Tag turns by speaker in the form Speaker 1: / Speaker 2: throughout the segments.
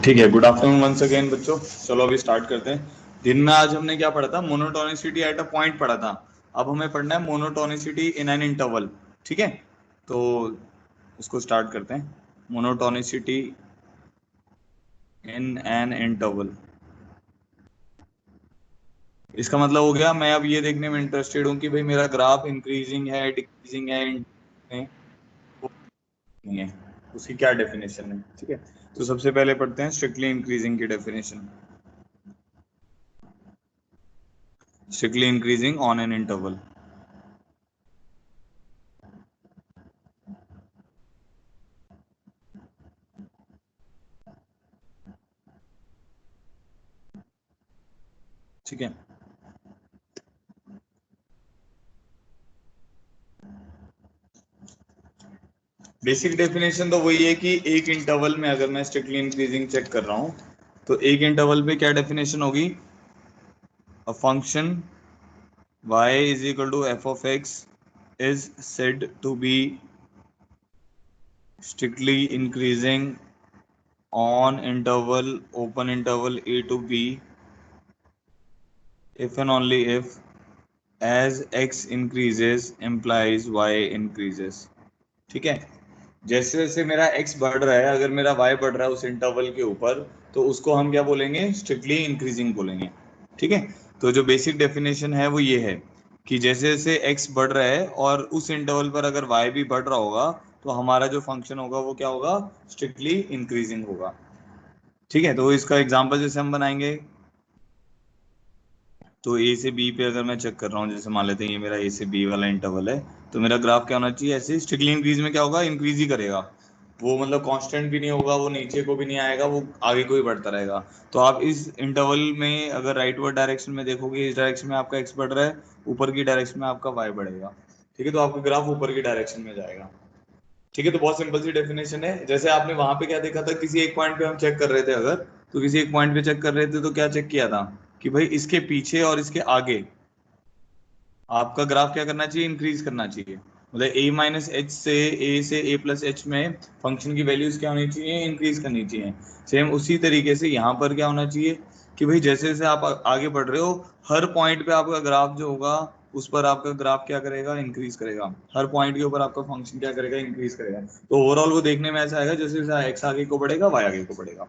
Speaker 1: ठीक है, good afternoon once again बच्चों। चलो अभी स्टार्ट करते हैं। दिन में आज हमने क्या पढ़ा था? मोनोटोनिसिटी एट अ पॉइंट पढ़ा था। अब हमें पढ़ना है मोनोटोनिसिटी इन एन इंटरवल। ठीक है, तो इसको स्टार्ट करते हैं। मोनोटोनिसिटी इन एन इंटरवल, इसका मतलब हो गया मैं अब ये देखने में इंटरेस्टेड हूँ कि भाई मेरा ग्राफ इंक्रीजिंग है, डिक्रीजिंग है, नहीं है, उसकी क्या डेफिनेशन है। ठीक है, तो सबसे पहले पढ़ते हैं स्ट्रिक्टली इंक्रीजिंग की definition. Strictly increasing on an interval. ठीक है, बेसिक डेफिनेशन तो वही है कि एक इंटरवल में अगर मैं स्ट्रिक्टली इंक्रीजिंग चेक कर रहा हूं तो एक इंटरवल पे क्या डेफिनेशन होगी? A function y is equal to f of x is said to be strictly increasing on interval open interval a to b if and only if as x increases implies y increases। ठीक है, जैसे जैसे मेरा x बढ़ रहा है, अगर मेरा y बढ़ रहा है उस इंटरवल के ऊपर, तो उसको हम क्या बोलेंगे? स्ट्रिक्टली इंक्रीजिंग बोलेंगे। ठीक है, तो जो बेसिक डेफिनेशन है वो ये है कि जैसे जैसे x बढ़ रहा है और उस इंटरवल पर अगर y भी बढ़ रहा होगा तो हमारा जो फंक्शन होगा वो क्या होगा? स्ट्रिक्टली इंक्रीजिंग होगा। ठीक है, तो इसका एग्जांपल जैसे हम बनाएंगे तो ए से बी पे अगर मैं चेक कर रहा हूँ, जैसे मान लेते हैं ये मेरा ए से बी वाला इंटरवल है, तो मेरा ग्राफ क्या होना चाहिए? ऐसे स्ट्रिक्टली इंक्रीज में क्या होगा? इंक्रीज ही करेगा वो, मतलब कांस्टेंट भी नहीं होगा, वो नीचे को भी नहीं आएगा, वो आगे को ही बढ़ता रहेगा। तो आप इस इंटरवल में अगर राइटवर्ड डायरेक्शन में देखोगे, इस डायरेक्शन में आपका एक्स बढ़ रहा है, ऊपर की डायरेक्शन में आपका वाई बढ़ेगा। ठीक है, तो आपका ग्राफ ऊपर की डायरेक्शन में जाएगा। ठीक है, तो बहुत सिंपल सी डेफिनेशन है। जैसे आपने वहां पे क्या देखा था, किसी एक पॉइंट पे हम चेक कर रहे थे अगर, तो किसी एक पॉइंट पे चेक कर रहे थे तो क्या चेक किया था कि भाई इसके पीछे और इसके आगे आपका ग्राफ क्या करना चाहिए? इंक्रीज करना चाहिए। मतलब a माइनस एच से a से a प्लस एच में फंक्शन की वैल्यूज क्या होनी चाहिए? इंक्रीज करनी चाहिए। सेम उसी तरीके से यहाँ पर क्या होना चाहिए कि भाई जैसे जैसे आप आगे बढ़ रहे हो, हर पॉइंट पे आपका ग्राफ जो होगा उस पर आपका ग्राफ क्या करेगा? इंक्रीज करेगा। हर पॉइंट के ऊपर आपका फंक्शन क्या करेगा? इंक्रीज करेगा। तो ओवरऑल वो देखने में ऐसा आएगा जैसे जैसे एक्स आगे को बढ़ेगा वाई आगे को बढ़ेगा।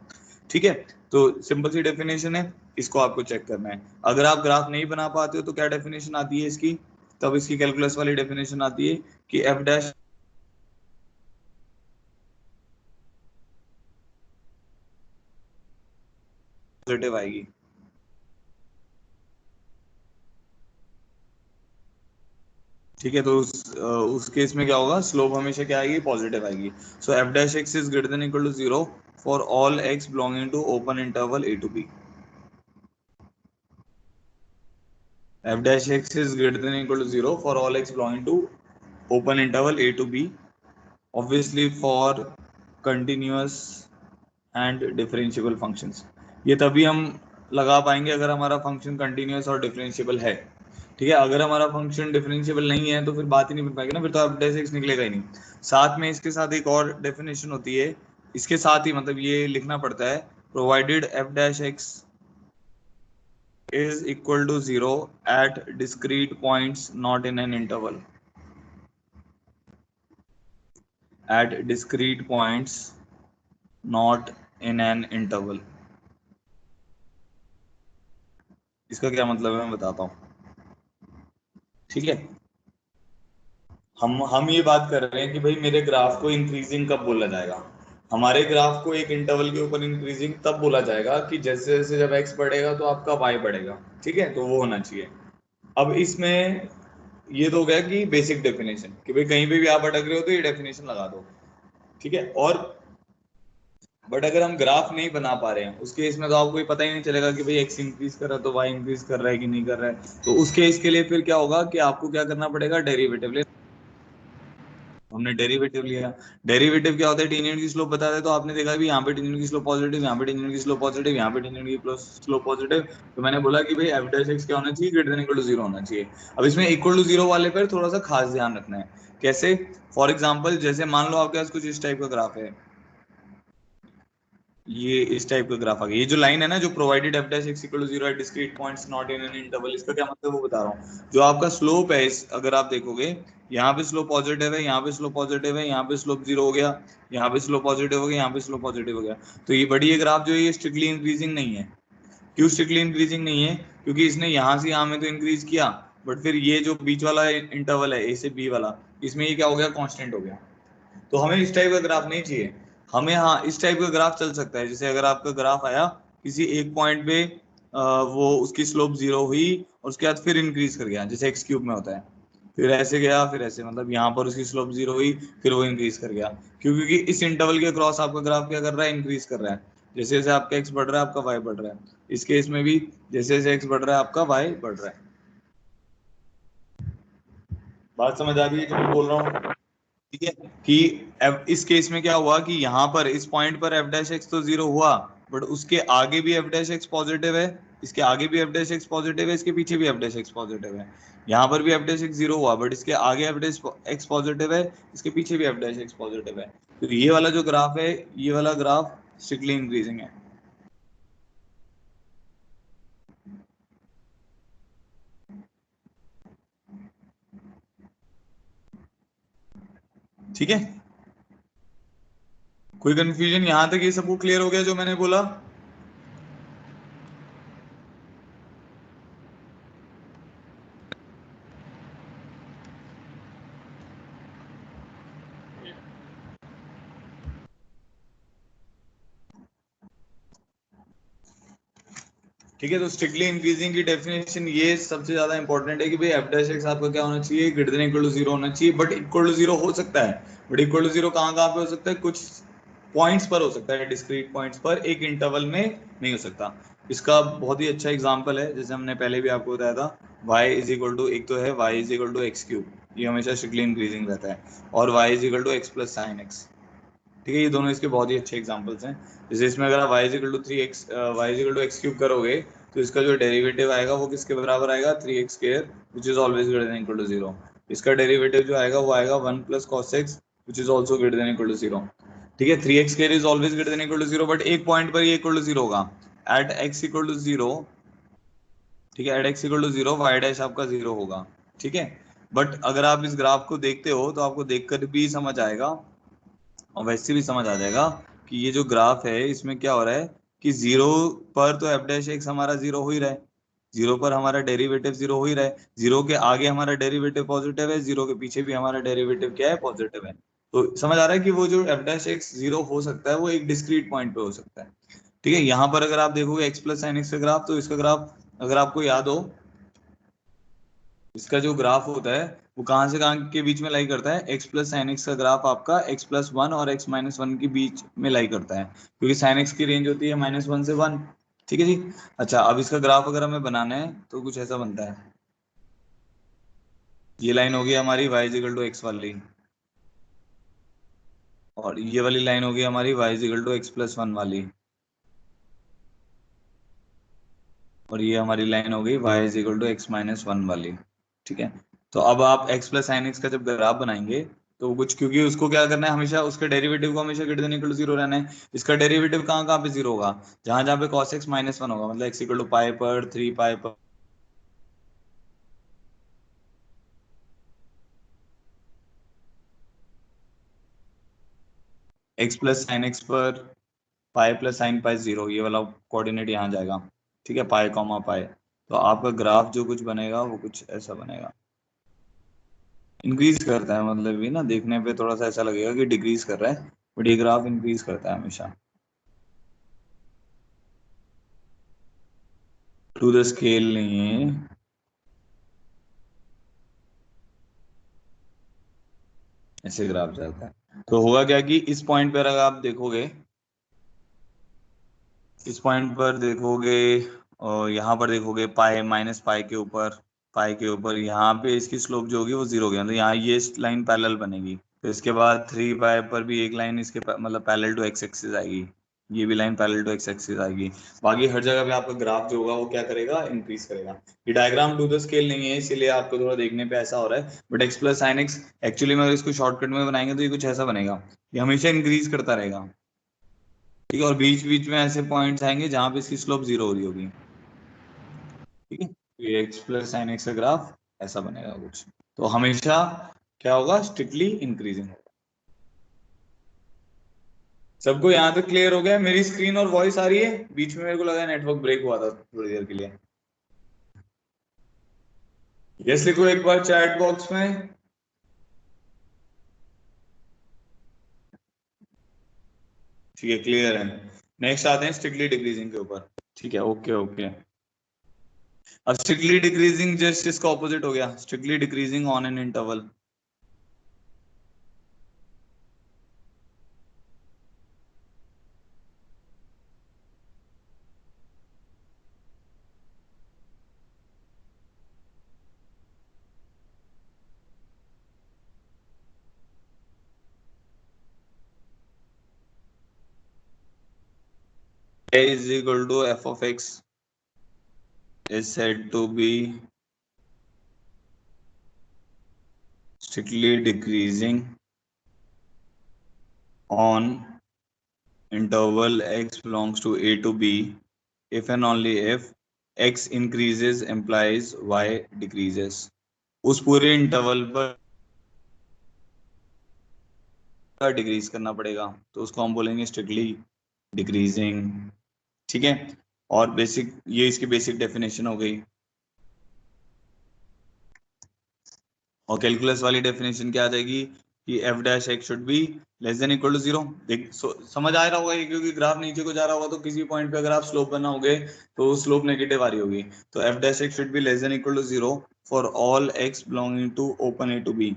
Speaker 1: ठीक है, तो सिंपल सी डेफिनेशन है, इसको आपको चेक करना है। अगर आप ग्राफ नहीं बना पाते हो तो क्या डेफिनेशन आती है इसकी? तब इसकी कैलकुलस वाली डेफिनेशन आती है कि एफ डैश पॉजिटिव आएगी। ठीक है, तो उस केस में क्या होगा? स्लोप हमेशा क्या आएगी? पॉजिटिव आएगी। So f dash x is greater than equal to zero for all x belonging to open interval a to b. F dash x is greater than equal to zero for all x belonging to open interval a to b, obviously for continuous and differentiable functions. ये तभी हम लगा पाएंगे अगर हमारा function continuous और differentiable है। ठीक है, अगर हमारा फंक्शन डिफरेंशिएबल नहीं है तो फिर बात ही नहीं बन पाएगी ना, फिर तो एफ डैश एक्स निकलेगा ही नहीं। साथ में इसके साथ एक और डेफिनेशन होती है, इसके साथ ही मतलब ये लिखना पड़ता है, provided f dash x is equal to zero at discrete points not in an interval. At discrete points not in an interval, इसका क्या मतलब है मैं बताता हूँ। ठीक है, हम ये बात कर रहे हैं कि भाई मेरे ग्राफ को इंक्रीजिंग कब बोला जाएगा? हमारे ग्राफ को एक इंटरवल के ऊपर इंक्रीजिंग तब बोला जाएगा कि जैसे जैसे जब एक्स बढ़ेगा तो आपका वाई बढ़ेगा। ठीक है, तो वो होना चाहिए। अब इसमें ये तो हो गया कि बेसिक डेफिनेशन कि भाई कहीं पे भी आप अटक रहे हो तो ये डेफिनेशन लगा दो। ठीक है, और बट अगर हम ग्राफ नहीं बना पा रहे हैं उस केस में तो आपको ये पता ही नहीं चलेगा कि भाई एक्स इंक्रीज कर रहा है तो वाई इंक्रीज कर रहा है कि नहीं कर रहा है। तो उस केस के लिए फिर क्या होगा कि आपको क्या करना पड़ेगा? डेरिवेटिव ले। हमने डेरिवेटिव लिया। डेरिवेटिव क्या होता है, टेंजेंट की स्लोप बताता है, तो आपने देखा भी यहाँ पे टेंजेंट की स्लोप पॉजिटिव, यहाँ पे टेंजेंट की स्लोप पॉजिटिव, यहाँ पे टेंजेंट की स्लोप पॉजिटिव, तो मैंने बोला कि भाई एफ डैश एक्स क्या होना चाहिए, ग्रेटर देन इक्वल टू 0 होना चाहिए। अब इसमें इक्वल टू 0 वाले पर थोड़ा सा खास ध्यान रखना है। कैसे? फॉर एग्जाम्पल जैसे मान लो आपके पास कुछ इस टाइप का ग्राफ है, ये इस टाइप का ग्राफ आ गया, ये जो लाइन है ना, जो provided f dash x equal to 0 at discrete points not in an interval, इसका क्या मतलब वो बता रहा हूँ। जो आपका स्लोप है अगर आप देखोगे, यहाँ पे स्लोप पॉजिटिव है, यहाँ पे स्लोप पॉजिटिव है, यहाँ पे स्लोप 0 हो गया, यहाँ पे स्लोप पॉजिटिव हो गया, यहाँ पे स्लोप पॉजिटिव हो गया, तो ये बड़ी ये ग्राफ जो है ये स्ट्रिक्टली इंक्रीजिंग नहीं है। क्यों स्ट्रिक्टली इंक्रीजिंग नहीं है? क्योंकि इसने यहाँ से यहाँ में तो इंक्रीज किया, बट फिर ये जो बीच वाला इंटरवल है ए से बी वाला, इसमें ये क्या हो गया, कांस्टेंट हो गया। तो हमें इस टाइप का ग्राफ नहीं चाहिए। हमें हाँ इस टाइप का ग्राफ चल सकता है, जैसे अगर आपका ग्राफ आया किसी एक पॉइंट पे, वो उसकी स्लोप 0 हुई और उसके बाद फिर इंक्रीज कर गया, जैसे एक्स क्यूब में होता है, फिर ऐसे गया, फिर ऐसे, मतलब यहाँ पर उसकी स्लोप 0 हुई, फिर वो इंक्रीज कर गया। क्योंकि इस इंटरवल के क्रॉस आपका ग्राफ क्या कर रहा है, इंक्रीज कर रहा है। जैसे जैसे आपका एक्स बढ़ रहा है आपका वाई बढ़ रहा है, इस केस में भी जैसे जैसे एक्स बढ़ रहा है आपका वाई बढ़ रहा है। बात समझ आ रही है जो मैं बोल रहा हूँ? ठीक है कि इस केस में क्या हुआ कि यहाँ पर इस पॉइंट पर एफ डैश एक्स तो 0 हुआ, बट उसके आगे भी एफ डैश एक्स पॉजिटिव है, इसके आगे भी एफ डैश एक्स पॉजिटिव है, इसके पीछे भी एफ डैश एक्स पॉजिटिव है। यहाँ पर भी एफ डैश एक्स 0 हुआ, बट इसके आगे एफ डैश एक्स पॉजिटिव है, इसके पीछे भी एफ डैश एक्स पॉजिटिव है। तो ये वाला जो ग्राफ है, ये वाला ग्राफ स्ट्रिक्टली इंक्रीजिंग है। ठीक है, कोई कंफ्यूजन यहाँ तक? ये सबको क्लियर हो गया जो मैंने बोला? ठीक है, तो स्ट्रिक्टली इंक्रीजिंग की डेफिनेशन ये सबसे ज्यादा इंपॉर्टेंट है कि भाई एफ डैश एक्स आपका क्या होना चाहिए, ग्रेटर देन इक्वल टू 0 होना चाहिए। बट इक्वल टू 0 हो सकता है, बट इक्वल टू 0 कहाँ कहाँ पे हो सकता है, कुछ पॉइंट्स पर हो सकता है, डिस्क्रीट पॉइंट्स पर, एक इंटरवल में नहीं हो सकता। इसका बहुत ही अच्छा एग्जांपल है, जैसे हमने पहले भी आपको बताया था, y इज इक्वल टू, एक तो है y is equal to x cube, ये हमेशा स्ट्रिक्टली इंक्रीजिंग रहता है, और y is equal to x plus sine x. ठीक है, ये दोनों इसके बहुत ही अच्छे एग्जांपल्स हैं। जैसे इसमें अगर आप y is equal to 3x, y is equal to x cube करोगे, तो इसका जो डेरिवेटिव आएगा वो किसके बराबर आएगा, 3x square which is always greater than equal to 0। इसका डेरिवेटिव जो आएगा वो आएगा 1 plus cos x which is also greater than equal to 0। ठीक है, 3x square is always greater than equal to 0, but एक पॉइंट पर ये इक्वल टू 0 होगा, एट x इक्वल टू 0। ठीक है, एट x equal to 0 y dash आपका 0 होगा। ठीक है, बट अगर आप इस ग्राफ को देखते हो तो आपको देखकर भी समझ आएगा, और वैसे भी समझ आ जाएगा कि ये जो ग्राफ है इसमें क्या हो रहा है कि 0 पर तो एफ डैश एक्स हमारा 0 हो ही रहा है, 0 पर हमारा डेरिवेटिव 0 हो ही रहा है, 0 के आगे हमारा डेरिवेटिव पॉजिटिव है, 0 के पीछे भी हमारा डेरिवेटिव क्या है, पॉजिटिव है। तो समझ आ रहा है कि वो जो एफ डैश एक्स 0 हो सकता है वो एक डिस्क्रीट पॉइंट पे हो सकता है। ठीक है, यहाँ पर अगर आप देखोगे एक्स प्लस साइन एक्स का ग्राफ, तो इसका ग्राफ अगर आपको याद हो, इसका जो ग्राफ होता है वो कहाँ से कहाँ के बीच में लाई करता है, एक्स प्लस साइन एक्स का ग्राफ आपका एक्स प्लस वन और एक्स माइनस वन के बीच में लाई करता है, क्योंकि साइन एक्स की रेंज होती है -1 से 1। ठीक है जी। अच्छा, अब इसका ग्राफ अगर हमें बनाना है तो कुछ ऐसा बनता है, ये लाइन होगी हमारी y इजिकल टू एक्स वाली, और ये वाली लाइन होगी हमारी y is equal to x plus one वाली, और ये हमारी लाइन हो गई y is equal to x minus one वाली। ठीक है, तो अब आप x प्लस साइन एक्स का जब ग्राफ बनाएंगे तो कुछ, क्योंकि उसको क्या करना है, हमेशा उसके डेरिवेटिव को हमेशा ग्रेटर देन इक्वल टू 0 रहना है। इसका डेरिवेटिव कहाँ कहाँ पे 0 होगा, जहां जहां पे cos x माइनस वन होगा, मतलब x इक्वल टू पाई पर 3 पाई पर x प्लस साइन एक्स पर पाई प्लस साइन पाई 0, ये वाला कोऑर्डिनेट यहाँ जाएगा। ठीक है, पाई कॉमा पाई, तो आपका ग्राफ जो कुछ बनेगा वो कुछ ऐसा बनेगा, इंक्रीज करता है, मतलब ये ना देखने पे थोड़ा सा ऐसा लगेगा कि डिक्रीज कर रहा है, बट ये ग्राफ इंक्रीज करता है हमेशा टू द स्केल नहीं है, ऐसे ग्राफ जाता है। तो होगा क्या कि इस पॉइंट पर अगर आप देखोगे, इस पॉइंट पर देखोगे और यहाँ पर देखोगे पाई माइनस पाई के ऊपर, पाई के ऊपर यहाँ पे इसकी स्लोप जो होगी वो 0 होगी, मतलब यहाँ ये लाइन पैरेलल बनेगी। तो इसके बाद 3 पाई पर भी एक लाइन इसके मतलब पैरेलल टू एक्स एक्सिस आएगी, ये भी line parallel to x axis आएगी। बाकी हर जगह पे आपका ग्राफ जो होगा वो क्या करेगा, इंक्रीज करेगा। ये डायग्राम टू द स्केल नहीं है, इसीलिए आपको थोड़ा देखने पे ऐसा हो रहा है, but x plus sine x actually में अगर इसको शॉर्टकट में बनाएंगे तो ये कुछ ऐसा बनेगा, ये हमेशा इंक्रीज करता रहेगा। ठीक है, और बीच बीच में ऐसे पॉइंट्स आएंगे जहां पे इसकी स्लोप जीरो हो रही होगी। ठीक है, ये एक्स प्लस साइन एक्स का ग्राफ ऐसा बनेगा कुछ, तो हमेशा क्या होगा, स्ट्रिक्टली इंक्रीजिंग। सबको यहाँ तक क्लियर हो गया? मेरी स्क्रीन और वॉइस आ रही है? बीच में मेरे को लगा नेटवर्क ब्रेक हुआ था थोड़ी देर के लिए। यस लिखो एक बार चैट बॉक्स में। ठीक है, क्लियर है। नेक्स्ट आते हैं स्ट्रिक्टली डिक्रीजिंग के ऊपर। ठीक है, ओके ओके। अब स्ट्रिक्टली डिक्रीजिंग जस्ट इसका ऑपोजिट हो गया, strictly decreasing on an interval. A is equal to f of x is said to be strictly decreasing on interval x belongs to a to b if and only if x increases implies y decreases। उस पूरे interval पर decrease करना पड़ेगा, तो उसको हम बोलेंगे strictly decreasing. ठीक है, और बेसिक, ये इसकी बेसिक डेफिनेशन हो गई। और कैलकुलस वाली डेफिनेशन क्या आ जाएगी कि f dash x should be less than equal to zero. देख समझ आ रहा होगा ये, क्योंकि ग्राफ नीचे को जा रहा होगा तो किसी पॉइंट पे अगर आप स्लोप बनाओगे तो स्लोप नेगेटिव आ रही होगी। तो f dash x should be less than equal to zero for all x belonging to open a to b.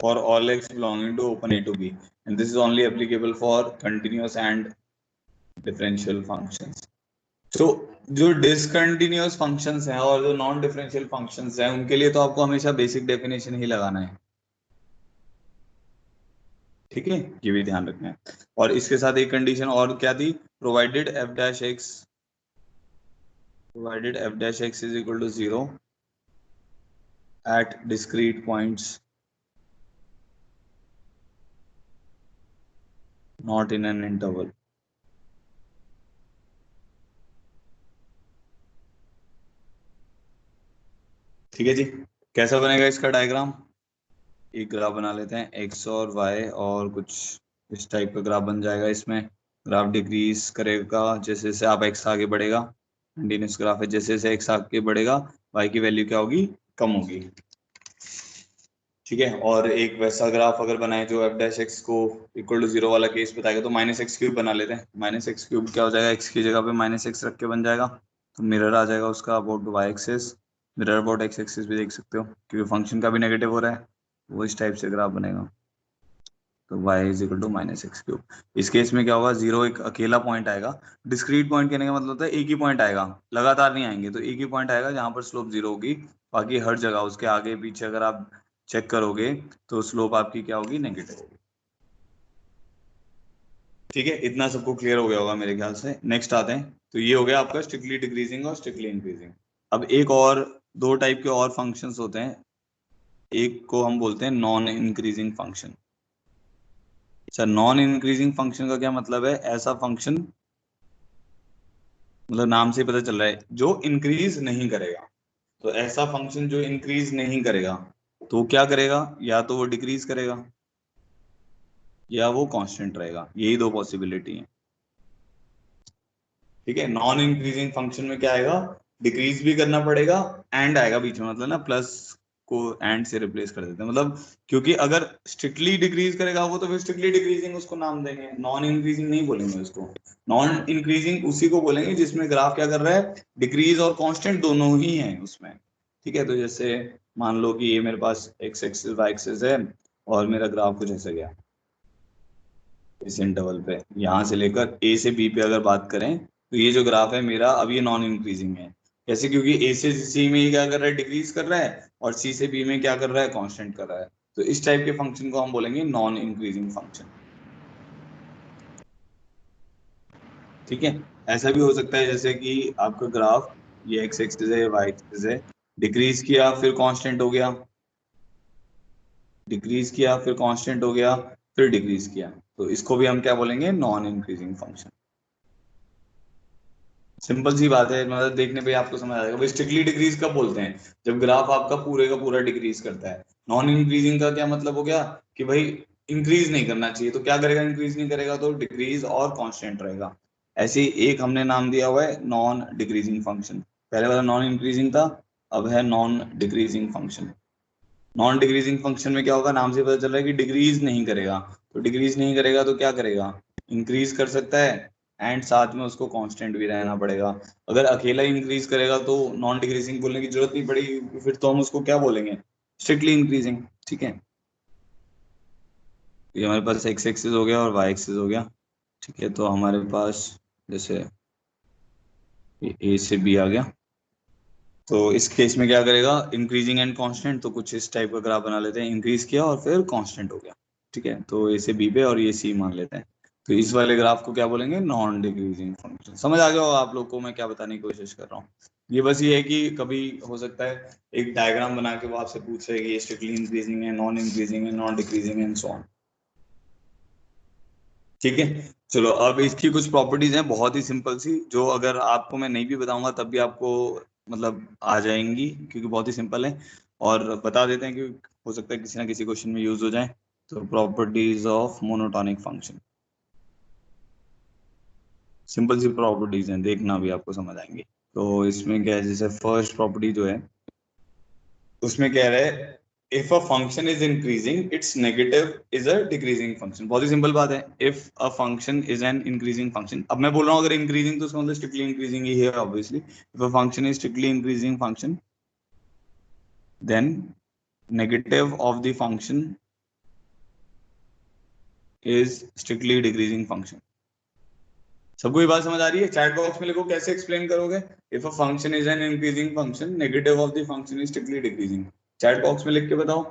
Speaker 1: For all x belonging to open A to B, and this is only applicable for continuous and differential functions. So जो discontinuous functions हैं और जो non differential functions हैं उनके लिए तो आपको हमेशा बेसिक डेफिनेशन ही लगाना है। ठीक है, ये भी ध्यान रखना है। और इसके साथ एक कंडीशन और क्या थी, provided f dash x is equal to zero at discrete points not in an interval. ठीक है जी, कैसा बनेगा इसका डायग्राम? एक ग्राफ बना लेते हैं, एक्स और वाई और कुछ इस टाइप का ग्राफ बन जाएगा। इसमें ग्राफ डिक्रीज करेगा जैसे जैसे आप एक्स आगे बढ़ेगा, कंटिन्यूस ग्राफ है, जैसे जैसे एक्स आगे बढ़ेगा वाई की वैल्यू क्या होगी, कम होगी। ठीक है, और एक वैसा ग्राफ अगर बनाए जो एफ डैश एक्स को इक्वल टू जीरो वाला केस बताएगा, तो माइनस एक्स क्यूब बना लेते हैं। माइनस एक्स क्यूब क्या हो जाएगा, एक्स की जगह पे माइनस एक्स रख के बन जाएगा, तो मिरर आ जाएगा उसका about y axis. Mirror about x axis भी देख सकते हो, क्योंकि फंक्शन का भी नेगेटिव हो रहा है, वो इस टाइप से ग्राफ बनेगा। तो y is equal to minus x cube. इस केस में क्या होगा, जीरो एक अकेला पॉइंट आएगा। डिस्क्रीट पॉइंट कहने का मतलब होता है एक ही पॉइंट आएगा, लगातार नहीं आएंगे, तो एक ही पॉइंट आएगा जहां पर स्लोप जीरो होगी। बाकी हर जगह उसके आगे पीछे अगर आप चेक करोगे तो स्लोप आपकी क्या होगी, नेगेटिव होगी। ठीक है, इतना सबको क्लियर हो गया होगा मेरे ख्याल से। नेक्स्ट आते हैं, तो ये हो गया आपका स्ट्रिक्टली डिक्रीजिंग और स्ट्रिक्टली इंक्रीजिंग। अब एक और, दो टाइप के और फंक्शंस होते हैं, एक को हम बोलते हैं नॉन इंक्रीजिंग फंक्शन। अच्छा, नॉन इंक्रीजिंग फंक्शन का क्या मतलब है, ऐसा फंक्शन, मतलब नाम से ही पता चल रहा है जो इंक्रीज नहीं करेगा। तो ऐसा फंक्शन जो इंक्रीज नहीं करेगा तो क्या करेगा, या तो वो डिक्रीज करेगा या वो कांस्टेंट रहेगा, यही दो पॉसिबिलिटी है। ठीक है, नॉन इंक्रीजिंग फंक्शन में क्या आएगा, डिक्रीज भी करना पड़ेगा, एंड आएगा बीच में, मतलब ना प्लस को एंड से रिप्लेस कर देते हैं, मतलब क्योंकि अगर स्ट्रिक्टली डिक्रीज करेगा वो तो फिर स्ट्रिक्टली डिक्रीजिंग उसको नाम देंगे, नॉन इंक्रीजिंग नहीं बोलेंगे उसको। नॉन इंक्रीजिंग उसी को बोलेंगे जिसमें ग्राफ क्या कर रहा है, डिक्रीज और कांस्टेंट दोनों ही हैं उसमें। ठीक है, तो जैसे मान लो कि ये मेरे पास एक्स एक्सिस वाई एक्सिस है और मेरा ग्राफ कुछ ऐसा गया इस इंटरवल पे, यहाँ से लेकर ए से बी पे अगर बात करें, तो ये जो ग्राफ है मेरा अब ये नॉन इंक्रीजिंग है। कैसे? क्योंकि ए से सी में ये क्या कर रहा है, डिक्रीज कर रहा है, और सी से बी में क्या कर रहा है, कांस्टेंट कर रहा है। तो इस टाइप के फंक्शन को हम बोलेंगे नॉन इंक्रीजिंग फंक्शन। ठीक है। ऐसा भी हो सकता है जैसे कि आपका ग्राफ, ये एक्स एक्सिस है, वाई एक्सिस है, डिक्रीज किया फिर कांस्टेंट हो गया, डिक्रीज किया फिर कांस्टेंट हो गया, फिर डिक्रीज किया, तो इसको भी हम क्या बोलेंगे, नॉन इंक्रीजिंग फंक्शन। सिंपल सी बात है, मतलब देखने पे आपको समझ आ जाएगा। भाई स्ट्रिक्टली डिक्रीज कब बोलते हैं, जब ग्राफ आपका पूरे का पूरा डिक्रीज करता है। नॉन इंक्रीजिंग का क्या मतलब हो गया कि भाई इंक्रीज नहीं करना चाहिए, तो क्या करेगा, इंक्रीज नहीं करेगा तो डिक्रीज और कांस्टेंट रहेगा। ऐसे ही एक हमने नाम दिया हुआ है नॉन डिक्रीजिंग फंक्शन। पहले वाला नॉन इंक्रीजिंग था, अब है non decreasing function. Non decreasing function में क्या होगा, नाम से पता चल रहा है कि डिक्रीज नहीं करेगा। तो डिक्रीज नहीं करेगा तो क्या करेगा, इंक्रीज कर सकता है, एंड साथ में उसको कांस्टेंट भी रहना पड़ेगा। अगर अकेला इंक्रीज करेगा तो नॉन डिक्रीजिंग बोलने की जरूरत नहीं पड़ेगी, फिर तो हम उसको क्या बोलेंगे, स्ट्रिक्टली इंक्रीजिंग। ठीक है। ये हमारे पास एक्स एक्सिस हो गया और वाई एक्सिस हो गया। ठीक है, तो हमारे पास जैसे ए से बी आ गया, तो इस केस में क्या करेगा, इंक्रीजिंग एंड कांस्टेंट, तो कुछ इस टाइप का ग्राफ बना लेते हैं, इंक्रीज किया और फिर कांस्टेंट हो गया। ठीक है, तो ए से बी पे और ये सी मान लेते हैं। तो इस वाले ग्राफ को क्या बोलेंगे, नॉन डिक्रीजिंग फंक्शन। समझ आ गया होगा आप लोग को मैं क्या बताने की कोशिश कर रहा हूँ। ये बस ये है कि कभी हो सकता है एक डायग्राम बना के वो आपसे पूछ रहे कि ये स्ट्रिक्टली इंक्रीजिंग है, नॉन इंक्रीजिंग है, नॉन डिक्रीजिंग है, एंड सो ऑन। ठीक है। चलो, अब इसकी कुछ प्रॉपर्टीज हैं बहुत ही सिंपल सी, जो अगर आपको मैं नहीं भी बताऊंगा तब भी आपको मतलब आ जाएंगी, क्योंकि बहुत ही सिंपल है। और बता देते हैं कि हो सकता है किसी ना किसी क्वेश्चन में यूज हो जाए। तो properties of monotonic function, simple सी प्रॉपर्टीज हैं, देखना भी आपको समझ आएंगे। तो इसमें क्या है, जैसे फर्स्ट प्रॉपर्टी जो है उसमें कह रहा है, if a function is increasing its negative is a decreasing function. बहुत ही सिंपल बात है, if a function is an increasing function. अब मैं बोल रहा हूँ अगर इंक्रीजिंग तो उसका मतलब स्ट्रिक्टली इंक्रीजिंग ही है obviously. If a function is strictly increasing function, then negative of the function is strictly decreasing function. सबको ये बात समझ आ रही है? चैट बॉक्स में लिखो कैसे एक्सप्लेन करोगे, if a function is an increasing function, negative of the function is strictly decreasing. Chat box में लिख के बताओ।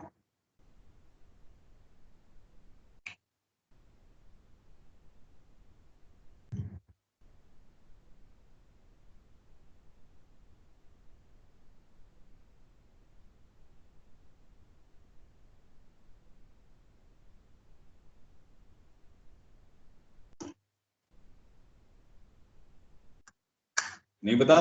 Speaker 1: नहीं पता?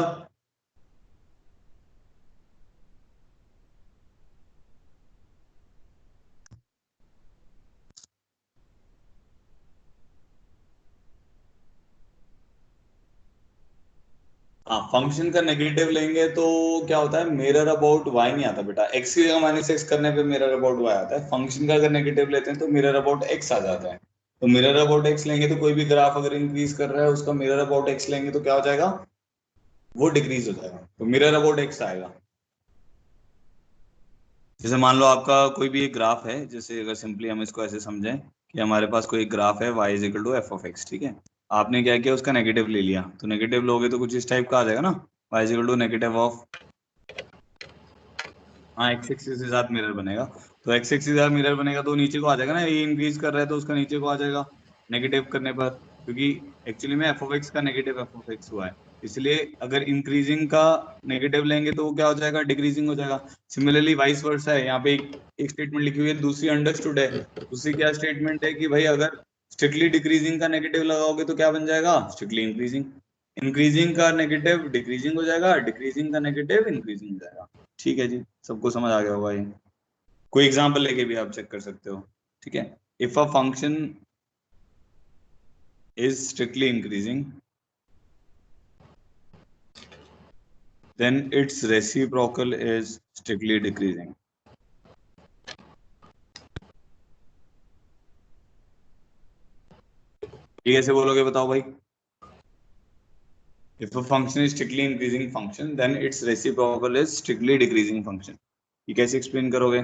Speaker 1: हाँ, फंक्शन का नेगेटिव लेंगे तो क्या होता है, मिरर अबाउट वाई नहीं आता बेटा, एक्स की जगह माइनस एक्स करने पे मिरर अबाउट वाई आता है। फंक्शन का अगर नेगेटिव लेते हैं तो मिरर अबाउट एक्स आ जाता है। तो मिरर अबाउट एक्स लेंगे तो कोई भी ग्राफ अगर इंक्रीज कर रहा है उसका मिरर अबाउट एक्स लेंगे तो क्या हो जाएगा, वो डिक्रीज हो जाएगा, तो मिरर अबाउट एक्स आएगा। जैसे मान लो आपका कोई भी एक ग्राफ है, जैसे अगर सिंपली हम इसको ऐसे समझें कि हमारे पास कोई एक ग्राफ है y is equal to f of x. ठीक है, आपने क्या किया, उसका नेगेटिव ले लिया, तो नेगेटिव लोगे तो कुछ इस टाइप का आ जाएगा ना, y is equal to negative of, हाँ एक्स एक्सिस के साथ मिरर बनेगा। तो एक्स एक्सिस के साथ मिरर बनेगा तो नीचे को आ जाएगा ना, ये इंक्रीज कर रहा है तो उसका नीचे को आ जाएगा नेगेटिव करने पर, क्योंकि एक्चुअली में एफ ऑफ एक्स का नेगेटिव एफ ऑफ एक्स हुआ है। इसलिए अगर इंक्रीजिंग का नेगेटिव लेंगे तो वो क्या हो जाएगा, डिक्रीजिंग हो जाएगा। सिमिलरली वाइस वर्सा है, यहाँ पे एक स्टेटमेंट लिखी हुई है, दूसरी अंडरस्टूड है। दूसरी क्या स्टेटमेंट है कि भाई अगर स्ट्रिक्टली डिक्रीजिंग का नेगेटिव लगाओगे तो क्या बन जाएगा, स्ट्रिक्टली इंक्रीजिंग। इंक्रीजिंग का नेगेटिव डिक्रीजिंग हो जाएगा, डिक्रीजिंग का नेगेटिव इंक्रीजिंग हो जाएगा। ठीक है जी, सबको समझ आ गया होगा ये। कोई एग्जांपल लेके भी आप चेक कर सकते हो। ठीक है, if a function is strictly increasing then its reciprocal is strictly decreasing. ये कैसे बोलोगे बताओ भाई, if a function is strictly increasing function then its reciprocal is strictly decreasing function, ये कैसे एक्सप्लेन करोगे?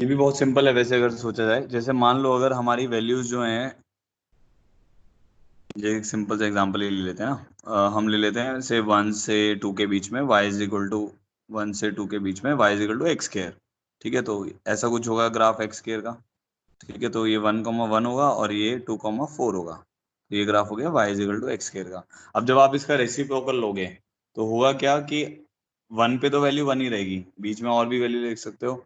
Speaker 1: ये भी बहुत सिंपल है वैसे अगर सोचा जाए। जैसे मान लो अगर हमारी वैल्यूज जो हैं, ये एक सिंपल सा एग्जांपल ही ले लेते हैं ना। हम ले लेते हैं से 1 से 2 के बीच में y इज इक्वल टू 1 से 2 के बीच में y is equal to x square. ठीक है, तो ऐसा कुछ होगा ग्राफ एक्स स्क्र का। ठीक है, तो ये 1,1 होगा और ये 2,4 होगा। तो ये ग्राफ हो गया y is equal to x square का। अब जब आप इसका रेसिप्रोकल लोगे तो होगा क्या कि 1 पे तो वैल्यू 1 ही रहेगी, बीच में और भी वैल्यू लिख सकते हो।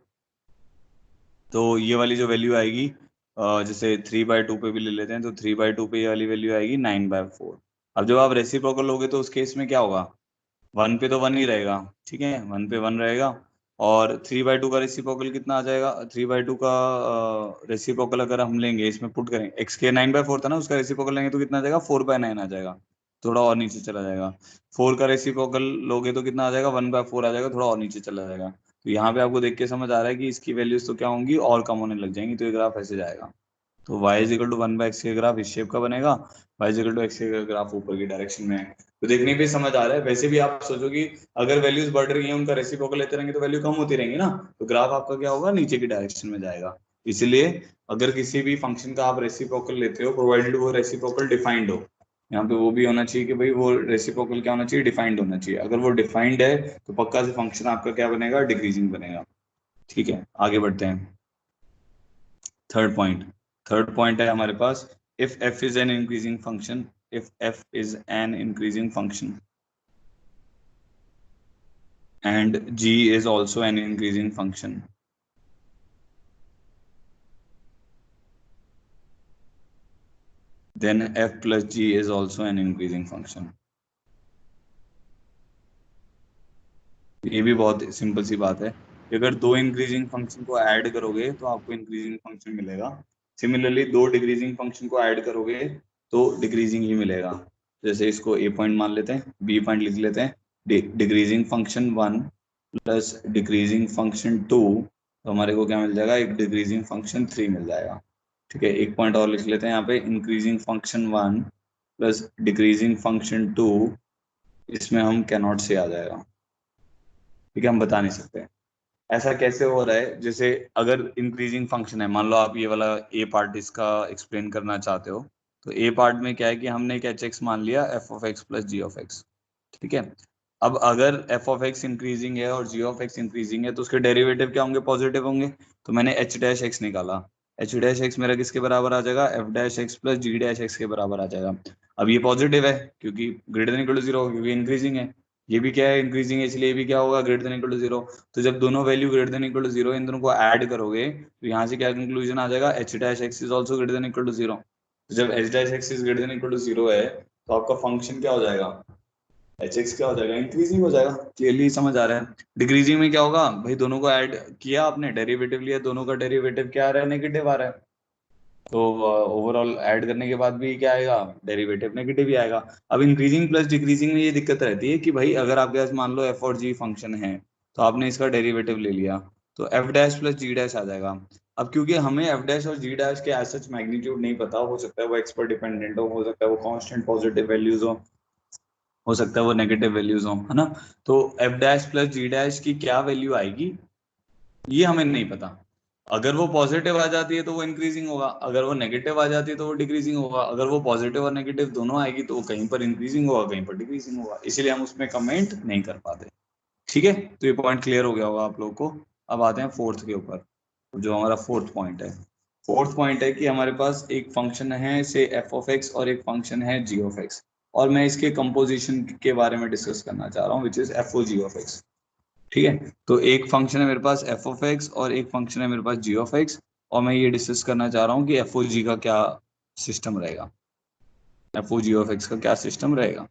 Speaker 1: तो ये वाली जो वैल्यू आएगी, जैसे 3/2 पे भी ले लेते हैं, तो 3/2 पे ये वाली वैल्यू आएगी 9/4। अब जब आप रेसिप्रोकल लोगे तो उस केस में क्या होगा, 1 पे तो 1 ही रहेगा। ठीक है, 1 पे 1 रहेगा। और 3/2 का रेसिप्रोकल कितना आ जाएगा, 3/2 का रेसिप्रोकल अगर हम लेंगे, इसमें पुट करेंगे, एक्स के 9/4 था ना, उसका रेसिप्रोकल लेंगे तो कितना आ जाएगा, 4/9 आ जाएगा। थोड़ा और नीचे चला जाएगा। 4 का रेसिप्रोकल लोगे तो कितना आ जाएगा, 1/4 आ जाएगा, थोड़ा और नीचे चला जाएगा। तो यहाँ पे आपको देख के समझ आ रहा है कि इसकी वैल्यूज तो क्या होंगी, और कम होने लग जाएंगी, तो ये ग्राफ ऐसे जाएगा। तो y is equal to 1/x का ग्राफ इस शेप का बनेगा, y is equal to x का ग्राफ ऊपर की डायरेक्शन में है। तो देखने पे समझ आ रहा है। वैसे भी आप सोचो कि अगर वैल्यूज बढ़ रही हैं, उनका रेसिप्रोकल लेते रहेंगे तो वैल्यू कम होती रहेंगी ना, तो ग्राफ आपका क्या होगा, नीचे की डायरेक्शन में जाएगा। इसलिए अगर किसी भी फंक्शन का आप रेसिप्रोकल लेते हो, प्रोवाइडेड वो रेसिप्रोकल डिफाइंड हो, यहाँ पे वो भी होना चाहिए कि भाई वो रेसिप्रोकल क्या होना चाहिए, डिफाइंड होना चाहिए। अगर वो डिफाइंड है तो पक्का से फंक्शन आपका क्या बनेगा, डिक्रीजिंग बनेगा। ठीक है, आगे बढ़ते हैं। Third point. थर्ड पॉइंट है हमारे पास, if f is an increasing function, if f is an increasing function and g is also an increasing function, then f plus g is also an increasing function। ये भी बहुत simple सी बात है कि अगर दो इंक्रीजिंग फंक्शन को add करोगे तो आपको इंक्रीजिंग फंक्शन मिलेगा। सिमिलरली दो डिक्रीजिंग फंक्शन को ऐड करोगे तो डिक्रीजिंग ही मिलेगा। जैसे इसको ए पॉइंट मान लेते हैं, बी पॉइंट लिख लेते हैं। Decreasing function 1 plus decreasing function 2, तो हमारे को क्या मिल जाएगा, एक डिक्रीजिंग फंक्शन 3 मिल जाएगा। ठीक है, एक पॉइंट और लिख लेते हैं यहाँ पे, increasing function 1 plus decreasing function 2, इसमें हम कैनॉट से आ जाएगा। ठीक है, हम बता नहीं सकते ऐसा कैसे हो रहा है। जैसे अगर इंक्रीजिंग फंक्शन है, मान लो आप ये वाला ए पार्ट इसका एक्सप्लेन करना चाहते हो, तो ए पार्ट में क्या है कि हमने एक एच एक्स मान लिया, f of x plus g of x. ठीक है, अब अगर एफ ऑफ एक्स इंक्रीजिंग है और जी ऑफ एक्स इंक्रीजिंग है तो उसके डेरिवेटिव क्या होंगे, पॉजिटिव होंगे। तो मैंने एच डैश एक्स निकाला, एच डैश एक्स मेरा किसके बराबर आ जाएगा, f dash x plus g dash x के बराबर आ जाएगा। अब ये पॉजिटिव है क्योंकि greater than equal to zero, क्योंकि इंक्रीजिंग है। ये भी क्या है, इंक्रीजिंग है, इसलिए ये भी क्या होगा, greater than equal to zero. तो जब दोनों value greater than equal to zero, इन दोनों को ऐड करोगे तो यहाँ से क्या कंक्लूजन आ जाएगा, h dash x is also greater than equal to zero. तो जब h dash x is greater than equal to zero है तो आपका फंक्शन क्या हो जाएगा, एच एक्स क्या हो जाएगा, इंक्रीजिंग हो जाएगा। क्लियरली समझ आ रहा है। डिक्रीजिंग में क्या होगा भाई, दोनों को ऐड किया आपने, डेरिवेटिव लिया, दोनों का डेरिवेटिव क्या आ रहा है, नेगेटिव आ रहा है। तो ओवरऑल ऐड करने के बाद भी क्या आएगा, डेरिवेटिव नेगेटिव ही आएगा। अब इंक्रीजिंग प्लस डिक्रीजिंग में ये दिक्कत रहती है कि भाई अगर आपके पास मान लो एफ और जी फंक्शन है, तो आपने इसका डेरिवेटिव ले लिया, तो f dash plus g dash आ जाएगा। अब क्योंकि हमें एफ डैश और जी डैश के एज सच मैग्नीट्यूड नहीं पता, हो सकता है वो एक्स पर डिपेंडेंट हो सकता है वो कांस्टेंट पॉजिटिव वैल्यूज हो सकता है वो नेगेटिव वैल्यूज हो, है ना। तो f dash plus g dash की क्या वैल्यू आएगी ये हमें नहीं पता। अगर वो पॉजिटिव आ जाती है तो वो इंक्रीजिंग होगा, अगर वो नेगेटिव आ जाती है तो वो डिक्रीजिंग होगा, अगर वो पॉजिटिव और नेगेटिव दोनों आएगी तो वो कहीं पर इंक्रीजिंग होगा, कहीं पर डिक्रीजिंग होगा, इसलिए हम उसमें कमेंट नहीं कर पाते। ठीक है, तो ये पॉइंट क्लियर हो गया होगा आप लोगों को। अब आते हैं फोर्थ के ऊपर, जो हमारा फोर्थ पॉइंट है। फोर्थ पॉइंट है कि हमारे पास एक फंक्शन है से एफ ऑफ एक्स और एक फंक्शन है जी ऑफ एक्स, और मैं इसके कंपोजिशन के बारे में डिस्कस करना चाह रहा हूँ, which is f o g of x. ठीक है, तो एक फंक्शन है मेरे पास एफ ऑफ एक्स और एक फंक्शन है मेरे पास जी ऑफ एक्स, और मैं ये डिस्कस करना चाह रहा हूँ कि एफ ओ जी का क्या सिस्टम रहेगा, f o g of x का क्या सिस्टम रहेगा,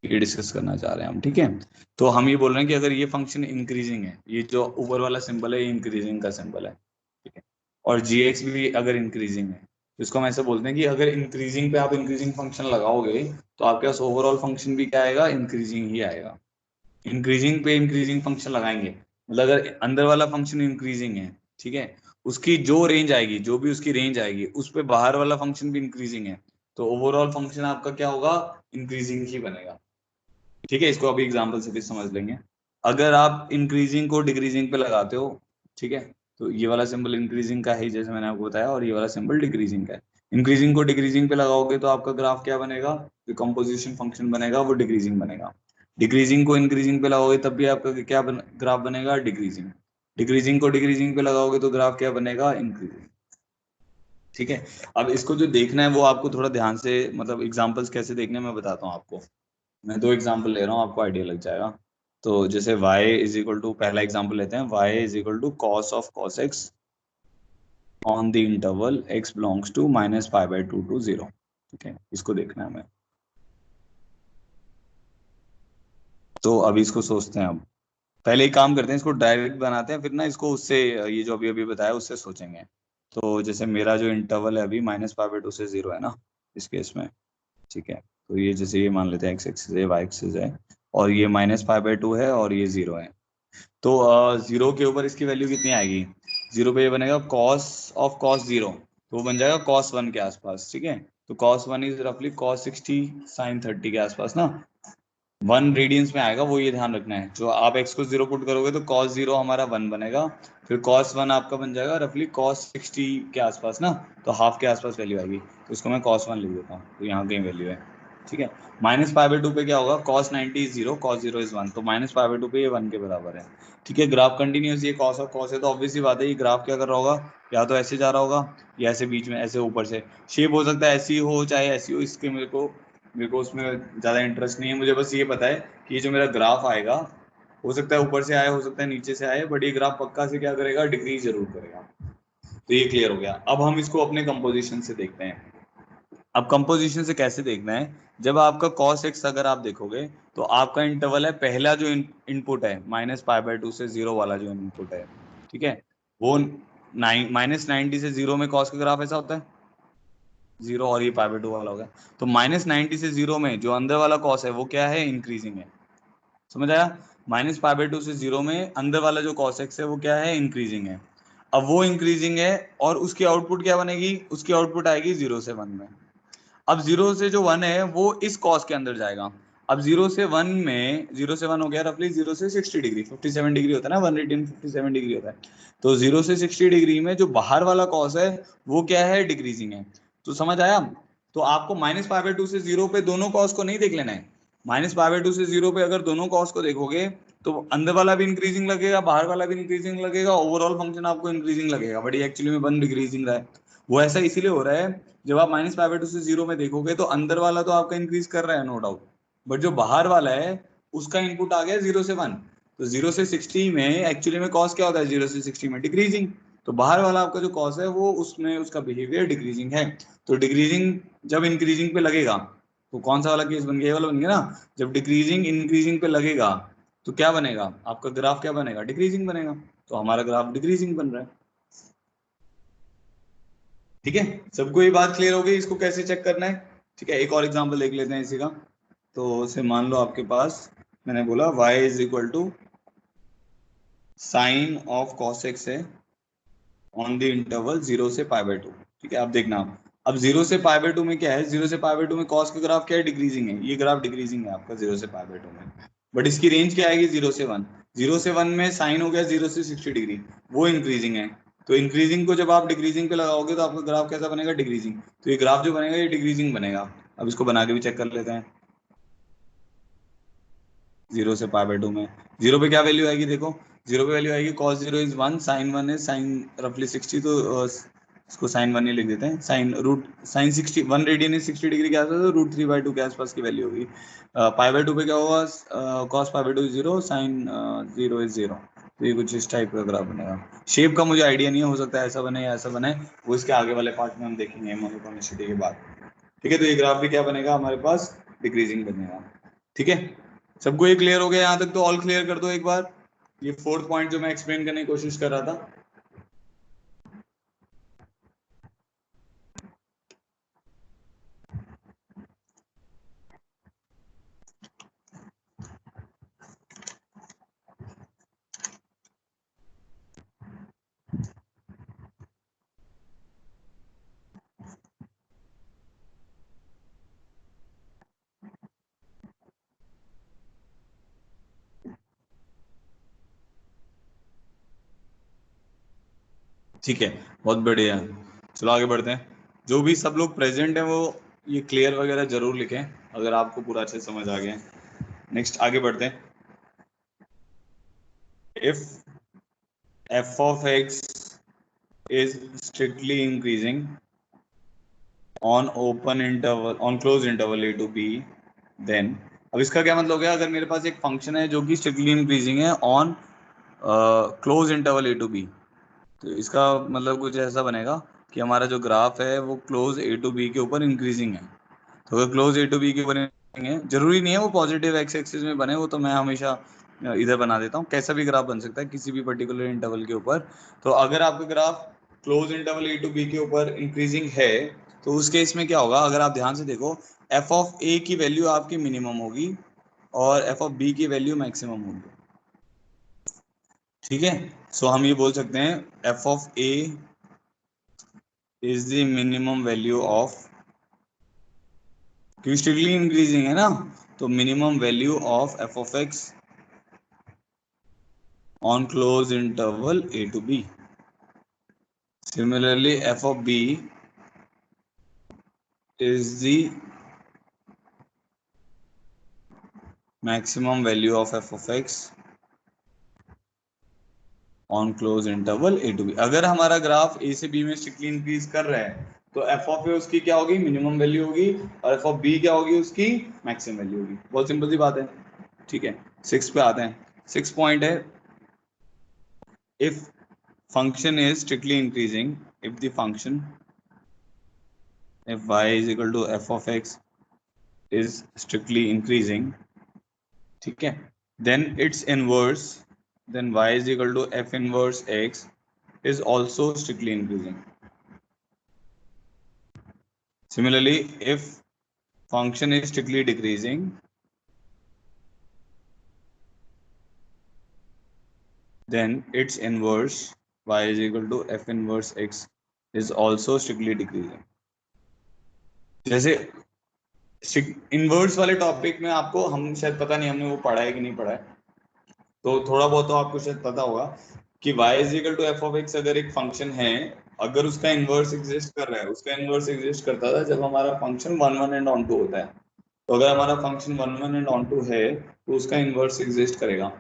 Speaker 1: ये डिस्कस करना चाह रहे हैं हम। ठीक है, तो हम ये बोल रहे हैं कि अगर ये फंक्शन इंक्रीजिंग है, ये जो ऊपर वाला सिंबल है ये इंक्रीजिंग का सिंबल है। ठीक है, और जी एक्स भी अगर इंक्रीजिंग है, तो इसको हम ऐसे बोलते हैं कि अगर इंक्रीजिंग पे आप इंक्रीजिंग फंक्शन लगाओगे तो आपके पास ओवरऑल फंक्शन भी क्या आएगा, इंक्रीजिंग ही आएगा। इंक्रीजिंग पे इंक्रीजिंग फंक्शन लगाएंगे, मतलब अगर अंदर वाला फंक्शन इंक्रीजिंग है, ठीक है, उसकी जो रेंज आएगी, जो भी उसकी रेंज आएगी, उस पे बाहर वाला फंक्शन भी इंक्रीजिंग है, तो ओवरऑल फंक्शन आपका क्या होगा, इंक्रीजिंग ही बनेगा। ठीक है, इसको अभी एग्जांपल से भी समझ लेंगे। अगर आप इंक्रीजिंग को डिक्रीजिंग पे लगाते हो, ठीक है, तो ये वाला सिंबल इंक्रीजिंग का है जैसे मैंने आपको बताया, और ये वाला सिंबल डिक्रीजिंग का है। इंक्रीजिंग को डिक्रीजिंग पे लगाओगे तो आपका ग्राफ क्या बनेगा, जो कंपोजिशन फंक्शन बनेगा वो डिक्रीजिंग बनेगा। डिक्रीजिंग को इंक्रीजिंग पे लगाओगे तब भी आपका क्या ग्राफ बनेगा, डिक्रीजिंग। डिक्रीजिंग को डिक्रीजिंग पे लगाओगे तो ग्राफ क्या बनेगा, इंक्रीजिंग। ठीक है। अब इसको जो देखना है वो आपको थोड़ा ध्यान से, मतलब एग्जांपल्स कैसे देखने हैं मैं बताता हूँ आपको। मैं दो एग्जांपल ले रहा हूँ, आपको आइडिया लग जाएगा। तो जैसे y इज इक्वल टू, पहला एग्जांपल लेते हैं, y is equal to cos of cos x on the interval x belongs to -π/2 to 0। ठीक है, इसको देखना है हमें। तो अभी इसको सोचते हैं। अब पहले एक काम करते हैं, इसको डायरेक्ट बनाते हैं, फिर ना इसको उससे, ये जो अभी अभी बताया उससे सोचेंगे। तो जैसे मेरा जो इंटरवल है अभी -π/2 से 0 है ना, इस केस में। ठीक है, तो ये जैसे ये मान लेते हैं x एक्सिस है, y एक्सिस है, और ये -π/2 है और ये 0 है। तो 0 के ऊपर इसकी वैल्यू कितनी आएगी, 0 पे ये बनेगा कॉस ऑफ कॉस 0, तो वो बन जाएगा cos 1 के आसपास। ठीक है, तो cos 1 इज रफली cos 60 sin 30 के आसपास ना। 1 रेडियंस में आएगा, वो ये ध्यान रखना है। जो आप x को 0 पुट करोगे तो cos 0 हमारा 1 बनेगा, फिर cos 1 आपका बन जाएगा रफली cos 60 के आसपास ना, तो हाफ के आसपास वैल्यू आएगी। तो इसको मैं cos 1 लिख देता हूँ, तो यहाँ कहीं वैल्यू है। ठीक है, -π/2 पे क्या होगा, cos 90 is 0, cos 0 is 1, तो -π/2 पे ये 1 के बराबर है। ठीक है, ग्राफ कंटिन्यूस, ये कॉस ऑफ कॉस है, तो ऑब्वियसली बात है ये ग्राफ क्या कर रहा होगा, या तो ऐसे जा रहा होगा या ऐसे बीच में, ऐसे ऊपर से। शेप हो सकता है ऐसी हो चाहे ऐसी हो, इसके मेरे को उसमें ज़्यादा इंटरेस्ट नहीं है। मुझे बस ये पता है कि ये जो मेरा ग्राफ आएगा, हो सकता है ऊपर से आए, हो सकता है नीचे से आए, बट ये ग्राफ पक्का से क्या करेगा, डिक्रीज जरूर करेगा। तो ये क्लियर हो गया। अब हम इसको अपने कंपोजिशन से देखते हैं। अब कंपोजिशन से कैसे देखना है, जब आपका cos x अगर आप देखोगे तो आपका इंटरवल है, पहला जो इनपुट है -π/2 से 0 वाला जो इनपुट है, ठीक है, वो -90 से 0 में cos का ग्राफ ऐसा होता है 0, और ये π/2 वाला हो गया। तो -90 से 0 में जो अंदर वाला cos है वो क्या है, इंक्रीजिंग है। समझ आया, -π/2 से 0 में अंदर वाला जो cos x है वो क्या है, इंक्रीजिंग है। अब वो इंक्रीजिंग है, और उसकी आउटपुट क्या बनेगी, उसकी आउटपुट आएगी 0 से 1 में। अब 0 से जो 1 है वो इस कॉस के अंदर जाएगा। अब 0 से 1 में, 0 से 1 हो गया रफली 0 से 60 डिग्री, 57 डिग्री होता है ना, 180 57 डिग्री होता है। तो 0 से 60 डिग्री में जो बाहर वाला कॉस है वो क्या है, डिक्रीजिंग है। तो समझ आया। तो आपको -π/2 से 0 पे दोनों कॉस को नहीं देख लेना है। -π/2 से 0 पे अगर दोनों कॉस को देखोगे तो अंदर वाला भी इंक्रीजिंग लगेगा, बाहर वाला भी इंक्रीजिंग लगेगा, ओवरऑल फंक्शन आपको इंक्रीजिंग लगेगा, बट ये एक्चुअली में 1 डिक्रीजिंग रहा है। वो ऐसा इसीलिए हो रहा है, जब आप -π/2 से 0 में देखोगे तो अंदर वाला तो आपका इंक्रीज कर रहा है नो डाउट, बट जो बाहर वाला है उसका इनपुट आ गया 0 से 1। तो 0 से 60 में एक्चुअली में कॉस क्या होता है, 0 से 60 में डिक्रीजिंग। तो बाहर वाला आपका जो कॉस है वो उसमें उसका बिहेवियर डिक्रीजिंग है। तो डिक्रीजिंग जब इंक्रीजिंग पे लगेगा तो कौन सा वाला केस बन गया, ये वाला बन गया ना। जब डिक्रीजिंग इंक्रीजिंग पे लगेगा तो क्या बनेगा, आपका ग्राफ क्या बनेगा, डिक्रीजिंग बनेगा। तो हमारा ग्राफ डिक्रीजिंग बन रहा है। ठीक है, सबको ये बात क्लियर हो गई, इसको कैसे चेक करना है। ठीक है, एक और एग्जांपल देख लेते हैं इसी का। तो उसे मान लो आपके पास, मैंने बोला y is equal to sine of cos x है ऑन द इंटरवल 0 से π/2। ठीक है, अब देखना आप, अब 0 से π/2 में क्या है, 0 से π/2 में cos का ग्राफ क्या है, डिक्रीजिंग है, ये ग्राफ डिक्रीजिंग है आपका 0 से π/2 में। बट इसकी रेंज क्या आएगी, 0 से 1। 0 से 1 में साइन हो गया 0 से 60 डिग्री, वो इंक्रीजिंग है। तो इंक्रीजिंग को जब आप डिक्रीजिंग पे लगाओगे तो आपका ग्राफ कैसा बनेगा, डिक्रीजिंग। तो ये ग्राफ जो बनेगा ये डिक्रीजिंग बनेगा। अब इसको बना के भी चेक कर लेते हैं। 0 से π/2 में 0 पे क्या वैल्यू आएगी, देखो 0 पे वैल्यू आएगी cos 0 is 1, sin 1 है साइन रफली 60, तो इसको sin 1 ही लिख देते हैं। साइन 60, 1 रेडियन इज 60 डिग्री के आसपास, तो √3/2 के आसपास की वैल्यू होगी। π/2 पे क्या होगा, cos π/2 0, sin 0 is 0। तो ये कुछ इस टाइप का ग्राफ बनेगा। शेप का मुझे आइडिया नहीं है, हो सकता है ऐसा बने या ऐसा बने, वो इसके आगे वाले पार्ट में हम देखेंगे मोनोटोनिसिटी के बाद। ठीक है, तो ये ग्राफ भी क्या बनेगा हमारे पास, डिक्रीजिंग बनेगा। ठीक है, सबको ये क्लियर हो गया यहाँ तक, तो ऑल क्लियर कर दो एक बार। ये फोर्थ पॉइंट जो मैं एक्सप्लेन करने की कोशिश कर रहा था। ठीक है, बहुत बढ़िया। चलो आगे बढ़ते हैं। जो भी सब लोग प्रेजेंट हैं वो ये क्लियर वगैरह जरूर लिखें अगर आपको पूरा अच्छे से समझ आ गया। नेक्स्ट आगे बढ़ते हैं। If f of x is strictly increasing on open interval on closed interval a to b, then अब इसका क्या मतलब हो गया, अगर मेरे पास एक फंक्शन है जो कि स्ट्रिक्टली इंक्रीजिंग है on close interval a to b, तो इसका मतलब कुछ ऐसा बनेगा कि हमारा जो ग्राफ है वो क्लोज ए टू बी के ऊपर इंक्रीजिंग है। तो अगर क्लोज ए टू बी के ऊपर है, जरूरी नहीं है वो पॉजिटिव एक्स एक्सिस में बने, वो तो मैं हमेशा इधर बना देता हूँ, कैसा भी ग्राफ बन सकता है किसी भी पर्टिकुलर इंटरवल के ऊपर। तो अगर आपका graph close interval a to b के ऊपर इंक्रीजिंग है तो उस केस में क्या होगा, अगर आप ध्यान से देखो, एफ ऑफ ए की वैल्यू आपकी मिनिमम होगी और एफ ऑफ बी की वैल्यू मैक्सिमम होगी। ठीक है, सो हम ये बोल सकते हैं F of A is the minimum value of, क्योंकि स्ट्रिक्टली इंक्रीजिंग है ना, तो minimum value of F of x on closed interval a to b. Similarly, f of b is the maximum value of f of x on closed interval a to b. अगर हमारा graph a से b में strictly increase कर रहा है तो f of a उसकी क्या होगी, मिनिमम वैल्यू होगी, और f of b क्या होगी, उसकी मैक्सिमम वैल्यू होगी। बहुत सिंपल सी बात है। ठीक है, 6 पे आते हैं। 6 पॉइंट है, if function is strictly increasing, if the function if y is equal to f of x is strictly increasing, ठीक है, then its inverse, then y is equal to f inverse x is also strictly increasing. Similarly, if function is strictly decreasing, then its inverse y is equal to f inverse x is also strictly decreasing. जैसे inverse वाले topic में आपको, हम शायद पता नहीं हमने वो पढ़ा है कि नहीं पढ़ा है, तो थोड़ा बहुत तो आपको शायद पता होगा कि y is equal to f of x अगर एक फंक्शन है, अगर उसका इनवर्स एग्जिस्ट कर रहा है, उसका इनवर्स एग्जिस्ट करता था जब हमारा function one one and onto होता है। तो अगर हमारा function one one and onto है तो उसका इनवर्स एग्जिस्ट करेगा।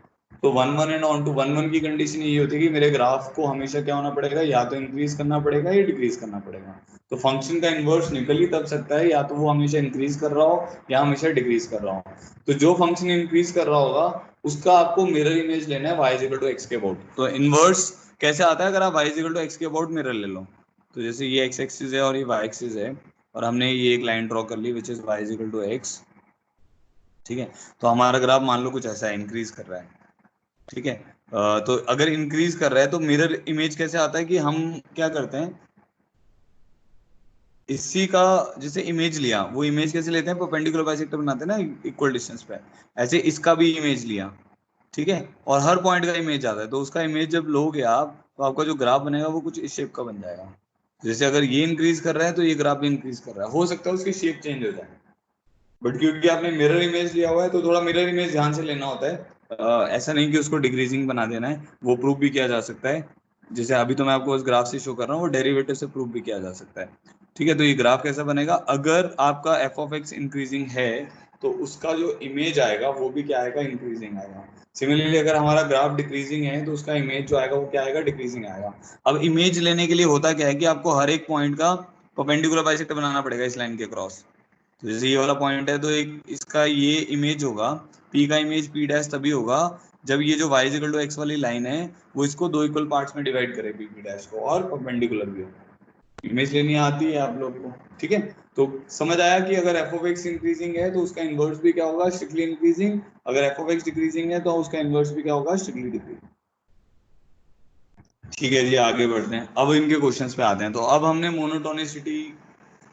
Speaker 1: तो one one and onto, one one की कंडीशन ये होती है कि मेरे ग्राफ को हमेशा क्या होना पड़ेगा, या तो इंक्रीज करना पड़ेगा या डिक्रीज करना पड़ेगा। तो फंक्शन का इनवर्स निकल ही तब सकता है या तो वो हमेशा इंक्रीज कर रहा हो या हमेशा डिक्रीज कर रहा हो। तो जो फंक्शन इंक्रीज कर रहा होगा उसका आपको मिरर इमेज लेना है y is equal to x के अबाउट। तो इनवर्स कैसे आता है, अगर आप y is equal to x के अबाउट मिरर ले लो, तो जैसे ये x एक्सिस है और ये y एक्सिस है और हमने ये एक लाइन ड्रॉ कर ली which is y is equal to x. ठीक है, तो हमारा ग्राफ मान लो कुछ ऐसा है, इंक्रीज कर रहा है। ठीक है, तो अगर इंक्रीज कर रहा है तो मिरर इमेज कैसे आता है कि हम क्या करते हैं, इसी का जैसे इमेज लिया, वो इमेज कैसे लेते हैं, परपेंडिकुलर बाइसेक्टर बनाते हैं ना इक्वल डिस्टेंस पे, ऐसे इसका भी इमेज लिया। ठीक है, और हर पॉइंट का इमेज आता है, तो उसका इमेज जब लोगे आप तो आपका जो ग्राफ बनेगा वो कुछ इस शेप का बन जाएगा। जैसे अगर ये इंक्रीज कर रहा है तो ये ग्राफ भी इंक्रीज कर रहा है, हो सकता है उसकी शेप चेंज हो जाए, बट क्योंकि आपने मिरर इमेज लिया हुआ है तो थोड़ा मिरर इमेज ध्यान से लेना होता है। ऐसा नहीं कि उसको डिक्रीजिंग बना देना है, वो प्रूव भी किया जा सकता है। जैसे अभी तो मैं आपको उस ग्राफ से शो कर रहा हूँ, वो डेरिवेटिव से प्रूव भी किया जा सकता है। ठीक है, तो ये ग्राफ कैसा बनेगा, अगर आपका एफ ऑफ एक्स इंक्रीजिंग है तो उसका जो इमेज आएगा वो भी क्या आएगा, इंक्रीजिंग आएगा। सिमिलरली अगर हमारा ग्राफ डिक्रीजिंग है तो उसका इमेज जो आएगा वो क्या आएगा, डिक्रीजिंग आएगा। अब इमेज लेने के लिए होता क्या है कि आपको हर एक पॉइंट का परपेंडिकुलर बाइसेक्टर बनाना पड़ेगा इस लाइन के क्रॉस। तो जैसे ये वाला पॉइंट है तो एक इसका ये इमेज होगा, P का इमेज P डैश तभी होगा जब ये जो y इक्वल टू x वाली लाइन है वो इसको दो इक्वल पार्ट्स में डिवाइड करे P डैश को और परपेंडिकुलर भी हो। इमेज लेनी आती है आप लोग को। ठीक है, तो समझ आया कि अगर f of x इंक्रीजिंग है तो उसका इनवर्स भी क्या होगा, स्ट्रिक्टली इंक्रीजिंग। अगर f of x डिक्रीजिंग है तो उसका इनवर्स भी क्या होगा, स्ट्रिक्टली डिक्रीजिंग। ठीक है जी, आगे बढ़ते हैं, अब इनके क्वेश्चंस पे आते हैं। तो अब हमने मोनोटोनिसिटी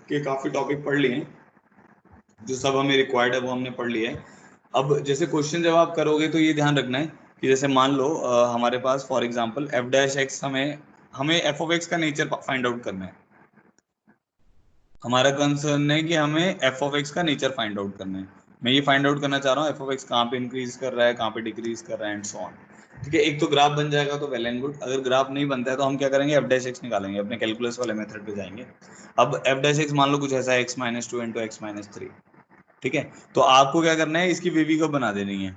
Speaker 1: के काफी टॉपिक पढ़ लिए हैं, जो सब हमें रिक्वायर्ड है वो हमने पढ़ लिया है। अब जैसे क्वेश्चन जब आप करोगे तो ये ध्यान रखना है कि जैसे मान लो हमारे पास for example f dash x, हमें हमें एफ ऑफ एक्स का नेचर फाइंड आउट करना है। हमारा कंसर्न है कि हमें एफ ऑफ एक्स का नेचर फाइंड आउट करना है। मैं ये फाइंड आउट करना चाह रहा हूँ एफ ऑफ एक्स कहाँ पे इंक्रीज कर रहा है, कहाँ पे डिक्रीज कर रहा है एंड सो ऑन। ठीक है, एक तो ग्राफ बन जाएगा तो वेल एंड गुड। अगर ग्राफ नहीं बनता है तो हम क्या करेंगे, एफ डैश एक्स निकालेंगे, अपने कैलकुलस वाले मेथड पे जाएंगे। अब एफ डैश एक्स मान लो कुछ ऐसा है, x minus two into x minus three. ठीक है, तो आपको क्या करना है, इसकी वीवी कर्व बना देनी है।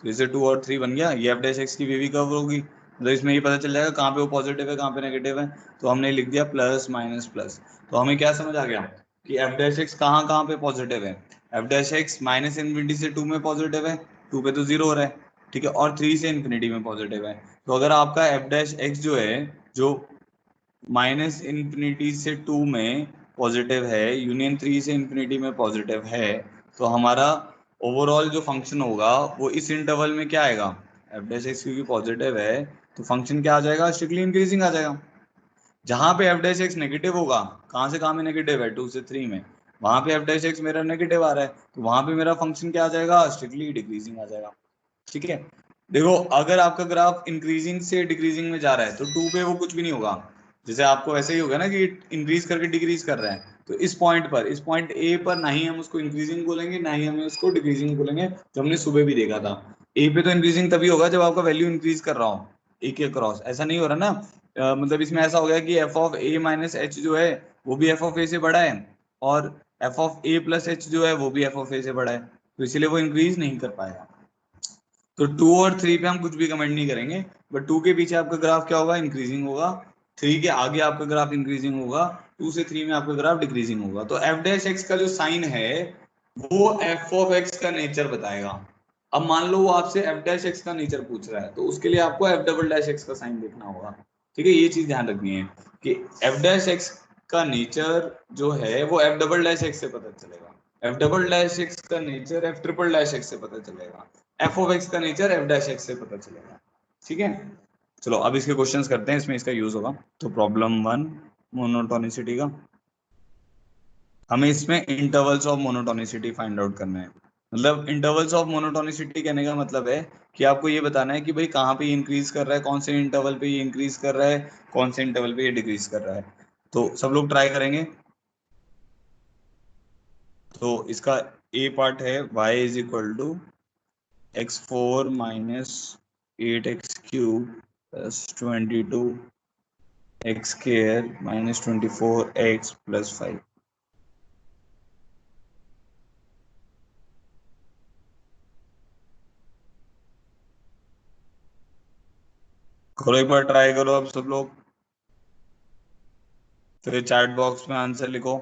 Speaker 1: तो इसे 2 और 3 बन गया, ये एफ डैश एक्स की वीवी कर्व होगी। मतलब इसमें ये पता चल जाएगा कहाँ पे वो पॉजिटिव है कहाँ पे नेगेटिव है। तो हमने लिख दिया प्लस माइनस प्लस। तो हमें क्या समझ आ गया कि एफ डैश एक्स कहाँ कहाँ पे पॉजिटिव है। F dash x minus infinity से 2 में पॉजिटिव है, 2 पे तो 0 हो रहा है। ठीक है, और 3 से इन्फिनिटी में पॉजिटिव है। तो अगर आपका एफ डैश एक्स जो है, जो माइनस इन्फिनिटी से 2 में पॉजिटिव है, यूनियन 3 से इन्फिनिटी में पॉजिटिव है, तो हमारा ओवरऑल जो फंक्शन होगा वो इस इंटरवल में क्या आएगा, एफ डैश एक्स क्योंकि पॉजिटिव है तो फंक्शन क्या आ जाएगा, स्ट्रिक्टली इंक्रीजिंग आ जाएगा। जहां पे एफ डैश एक्स नेगेटिव होगा, कहां से कहां में नेगेटिव है, 2 से 3 में, वहां पे एफ डैश एक्स मेरा नेगेटिव आ रहा है, तो वहां पे मेरा फंक्शन क्या आ जाएगा, स्ट्रिक्टली डिक्रीजिंग आ जाएगा। ठीक है, देखो अगर आपका ग्राफ इंक्रीजिंग से डिक्रीजिंग में जा रहा है तो 2 पे वो कुछ भी नहीं होगा। जैसे आपको ऐसे ही होगा ना कि इंक्रीज करके डिक्रीज कर रहा है, तो इस पॉइंट पर, इस पॉइंट ए पर ना ही हम उसको इंक्रीजिंग बोलेंगे ना ही हमें उसको डिक्रीजिंग बोलेंगे, जो हमने सुबह भी देखा था। ए पे तो इंक्रीजिंग तभी होगा जब आपका वैल्यू इंक्रीज कर रहा हो ए के क्रॉस, ऐसा नहीं हो रहा ना। मतलब इसमें ऐसा हो गया कि F of A minus H जो है वो भी एफ ऑफ ए से बड़ा है, और F of A plus H जो है वो भी एफ ऑफ ए से बड़ा है, तो इसलिए वो इंक्रीज नहीं कर पाएगा। तो 2 और 3 पे हम कुछ भी कमेंट नहीं करेंगे, बट 2 के पीछे आपका ग्राफ क्या होगा, इंक्रीजिंग होगा। 3 के आगे आपका ग्राफ इंक्रीजिंग होगा। 2 से 3 में आपका ग्राफ डिक्रीजिंग होगा। तो एफ डैश एक्स का जो साइन है वो एफ ऑफ एक्स का नेचर बताएगा। अब मान लो वो आपसे एफ डैश एक्स का नेचर पूछ रहा है, तो उसके लिए आपको एफ डबल डैश एक्स का साइन देखना होगा। ठीक है, ये चीज ध्यान रखनी है कि एफ डैश एक्स का नेचर जो है वो एफ डबल डैश एक्स से पता चलेगा, एफ डबल डैश एक्स का nature F triple dash x से पता चलेगा, एफ ऑफ एक्स का नेचर एफ डैश एक्स से पता चलेगा। ठीक है, चलो अब इसके क्वेश्चंस करते हैं, इसमें इसका यूज होगा। तो प्रॉब्लम 1 मोनोटोनिसिटी का, हमें इसमें intervals of monotonicity find out करना है। मतलब इंटरवल्स ऑफ मोनोटोनिसिटी कहने का मतलब है कि आपको ये बताना है कि भाई कहाँ पे इंक्रीज कर रहा है, कौन से इंटरवल पे ये इंक्रीज कर रहा है, कौन से इंटरवल पे ये डिक्रीज कर रहा है। तो सब लोग ट्राई करेंगे। तो इसका ए पार्ट है y is equal to x four minus eight x cube plus 22 x square minus 24 x plus 5। करो एक बार ट्राई करो अब सब लोग, फिर चैट बॉक्स में आंसर लिखो।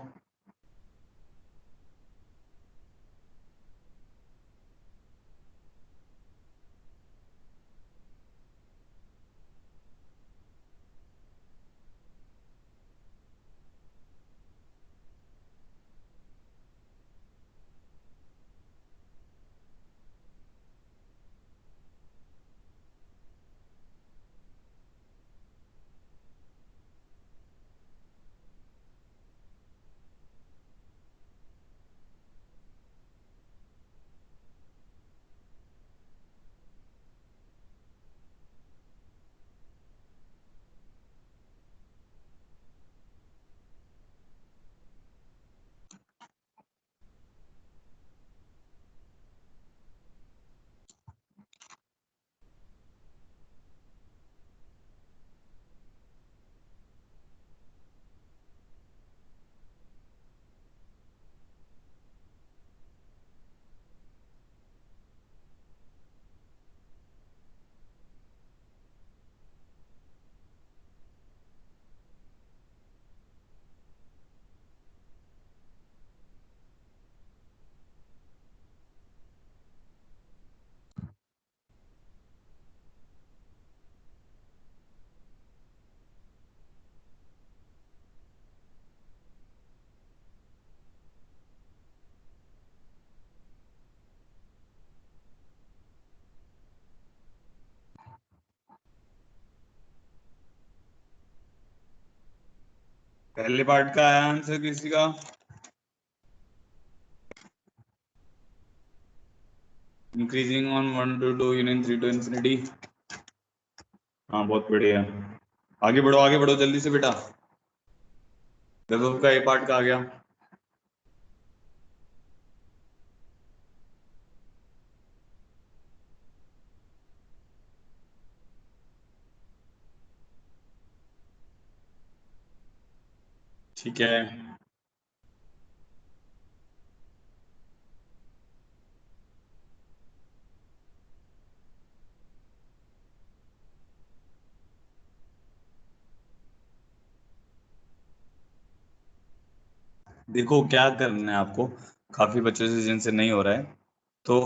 Speaker 1: पहले पार्ट का आया आंसर किसी का? Increasing on 1 to 2 union 3 to infinity. हाँ बहुत बढ़िया, आगे बढ़ो जल्दी से बेटा। देखो का ये पार्ट का आ गया। ठीक है। देखो क्या करना है आपको, काफी बच्चों से जिनसे नहीं हो रहा है, तो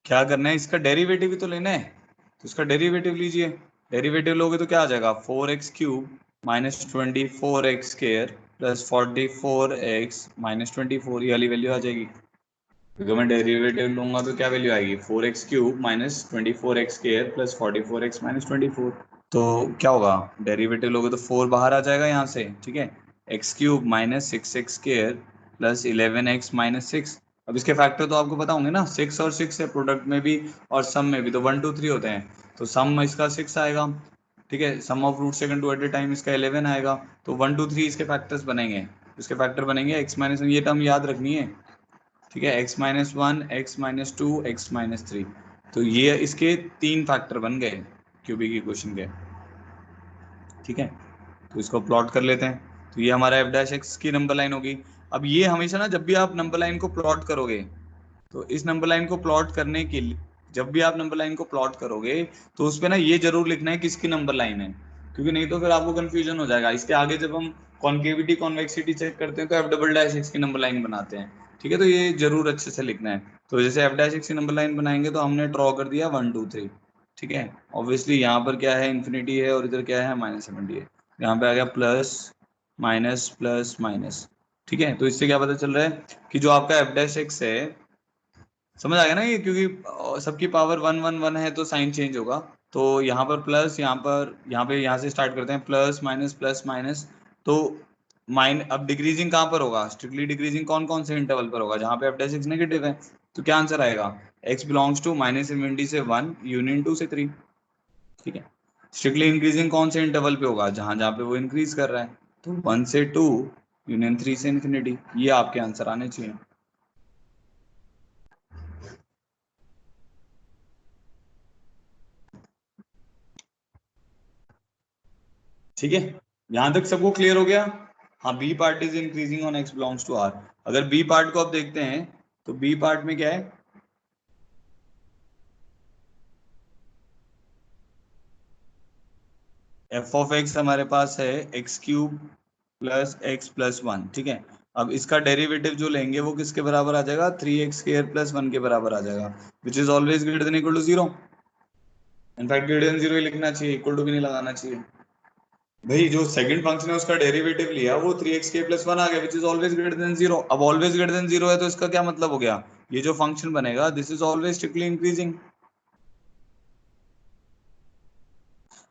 Speaker 1: क्या करना है, इसका डेरिवेटिव भी तो लेना है, तो इसका डेरिवेटिव लीजिए। डेरिवेटिव लोगे तो क्या आ जाएगा, 4x³ minus 24x² plus 44x minus 24, ये वाली वैल्यू आ जाएगी। क्योंकि मैं डेरिवेटिव लूंगा तो क्या वैल्यू आएगी, 4x³ minus 24x² plus 44x minus 24। तो क्या होगा, डेरिवेटिव लोगे तो 4 बाहर आ जाएगा यहाँ से, ठीक है। x³ minus 6x² plus 11x minus 6। अब इसके फैक्टर तो आपको पता होंगे ना, 6 और 6 है प्रोडक्ट में भी और सम में भी, तो 1 2 3 होते हैं, तो सम इसका 6 आएगा, ठीक है। Sum of root second two at a time इसका 11 आएगा, तो 1 2 3 इसके फैक्टर्स बनेंगे। इसके फैक्टर बनेंगे x-1, ये टर्म याद रखनी है, ठीक है। x-1, x-2, x-3, तो ये इसके 3 फैक्टर बन गए क्यूबिक इक्वेशन के, ठीक है। तो इसको प्लॉट कर लेते हैं, तो ये हमारा एफ डैश एक्स की नंबर लाइन होगी। अब ये हमेशा ना, जब भी आप नंबर लाइन को प्लॉट करोगे, तो इस नंबर लाइन को प्लॉट करने के लिए, जब भी आप नंबर लाइन को प्लॉट करोगे, तो उस पे ना ये जरूर लिखना है किसकी नंबर लाइन है, क्योंकि नहीं तो फिर आपको कंफ्यूजन हो जाएगा। इसके आगे जब हम कॉन्केविटी कॉन्वेक्सिटी चेक करते हैं तो एफ डबल डैश एक्स की नंबर लाइन बनाते हैं, ठीक है। तो ये जरूर अच्छे से लिखना है। तो जैसे एफ डैश एक्स की नंबर लाइन बनाएंगे तो हमने ड्रॉ कर दिया 1 2 3, ठीक है। ऑब्वियसली यहाँ पर क्या है, इन्फिनिटी है, और इधर क्या है, -70 है। यहाँ पे आ गया प्लस माइनस प्लस माइनस, ठीक है। तो इससे क्या पता चल रहा है कि जो आपका एफ डैश एक्स है, समझ आ गया ना ये, क्योंकि सबकी पावर 1 1 1 है तो साइन चेंज होगा। तो यहाँ पर प्लस, यहाँ पर, यहाँ पे, यहाँ से स्टार्ट करते हैं, प्लस माइनस। तो अब डिक्रीजिंग कहाँ पर होगा, स्ट्रिक्टली डिक्रीजिंग कौन कौन से इंटरवल पर होगा, जहाँ पे एफ डैश एक्स नेगेटिव है। तो क्या आंसर आएगा, x बिलोंग्स टू -∞ से 1 यूनियन 2 से 3, ठीक है। स्ट्रिक्टली इंक्रीजिंग कौन से इंटरवल पे होगा, जहां जहां पे वो इंक्रीज कर रहा है, तो 1 से 2 यूनियन 3 से इन्फिनिटी, ये आपके आंसर आने चाहिए, ठीक है। यहां तक सबको क्लियर हो गया। हाँ, b part is increasing on x belongs to R. अगर बी पार्ट को आप देखते हैं, तो बी पार्ट में क्या है, एफ ऑफ एक्स हमारे पास है x³ प्लस एक्स प्लस 1, ठीक है। अब इसका डेरिवेटिव जो लेंगे वो किसके बराबर आ जाएगा, 3x² प्लस 1 के बराबर आ जाएगा, which is always greater than equal to 0। In fact greater than 0 ही लिखना चाहिए, इक्वल टू भी नहीं लगाना चाहिए। भाई जो सेकंड फंक्शन है उसका डेरिवेटिव लिया, वो 3x² प्लस 1 आ गया, विच इज ऑलवेज ग्रेटर देन 0। अब ऑलवेज ग्रेटर देन 0 है तो इसका क्या मतलब हो गया, ये जो फंक्शन बनेगा this is always strictly increasing.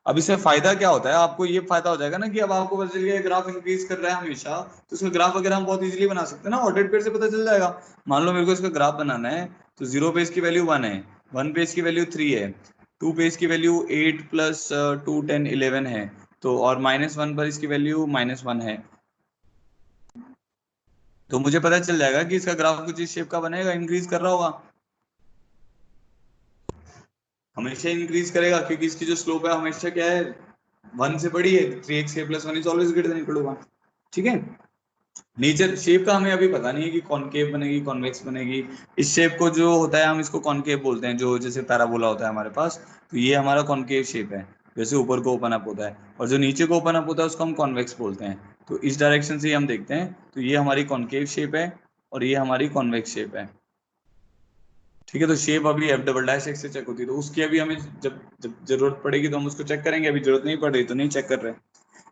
Speaker 1: अब इससे फायदा क्या होता है, आपको ये फायदा हो जाएगा ना कि अब आपको पता चल गया ग्राफ इंक्रीज कर रहा है हमेशा, तो इसका ग्राफ वगैरह हम बहुत इजीली बना सकते हैं ना, ऑर्डर पेयर से पता चल जाएगा। मान लो मेरे को इसका ग्राफ बनाना है, तो 0 पे इसकी वैल्यू 1 है, 1 पे इसकी वैल्यू 3 है, 2 पे इसकी वैल्यू 8 प्लस 2 10 11 है, तो और -1 पर इसकी वैल्यू -1 है, तो मुझे पता चल जाएगा कि इसका ग्राफ कुछ इस शेप का बनेगा, इंक्रीज कर रहा होगा, हमेशा इंक्रीज करेगा, क्योंकि इसकी जो स्लोप है हमेशा क्या है, 1 से बड़ी है, 3x² plus 1 is always greater than equal to 1, ठीक है। नेचर शेप का हमें अभी पता नहीं है कि कॉनकेव बनेगी कॉन्वेक्स बनेगी। इस शेप को जो होता है हम इसको कॉनकेव बोलते हैं, जो जैसे पैराबोला होता है हमारे पास, तो ये हमारा कॉनकेव शेप है, जैसे ऊपर को ओपन अप होता है, और जो नीचे को ओपन अप होता है उसको हम कॉन्वेक्स बोलते हैं। तो इस डायरेक्शन से ही हम देखते हैं, तो ये हमारी कॉनकेव शेप है और ये हमारी कॉन्वेक्स शेप है, ठीक है। तो शेप अभी एफ डबल डैश एक्स से चेक होती है, तो उसकी अभी हमें जब जब जरूरत पड़ेगी तो हम उसको चेक करेंगे, अभी जरूरत नहीं पड़ रही तो नहीं चेक कर रहे,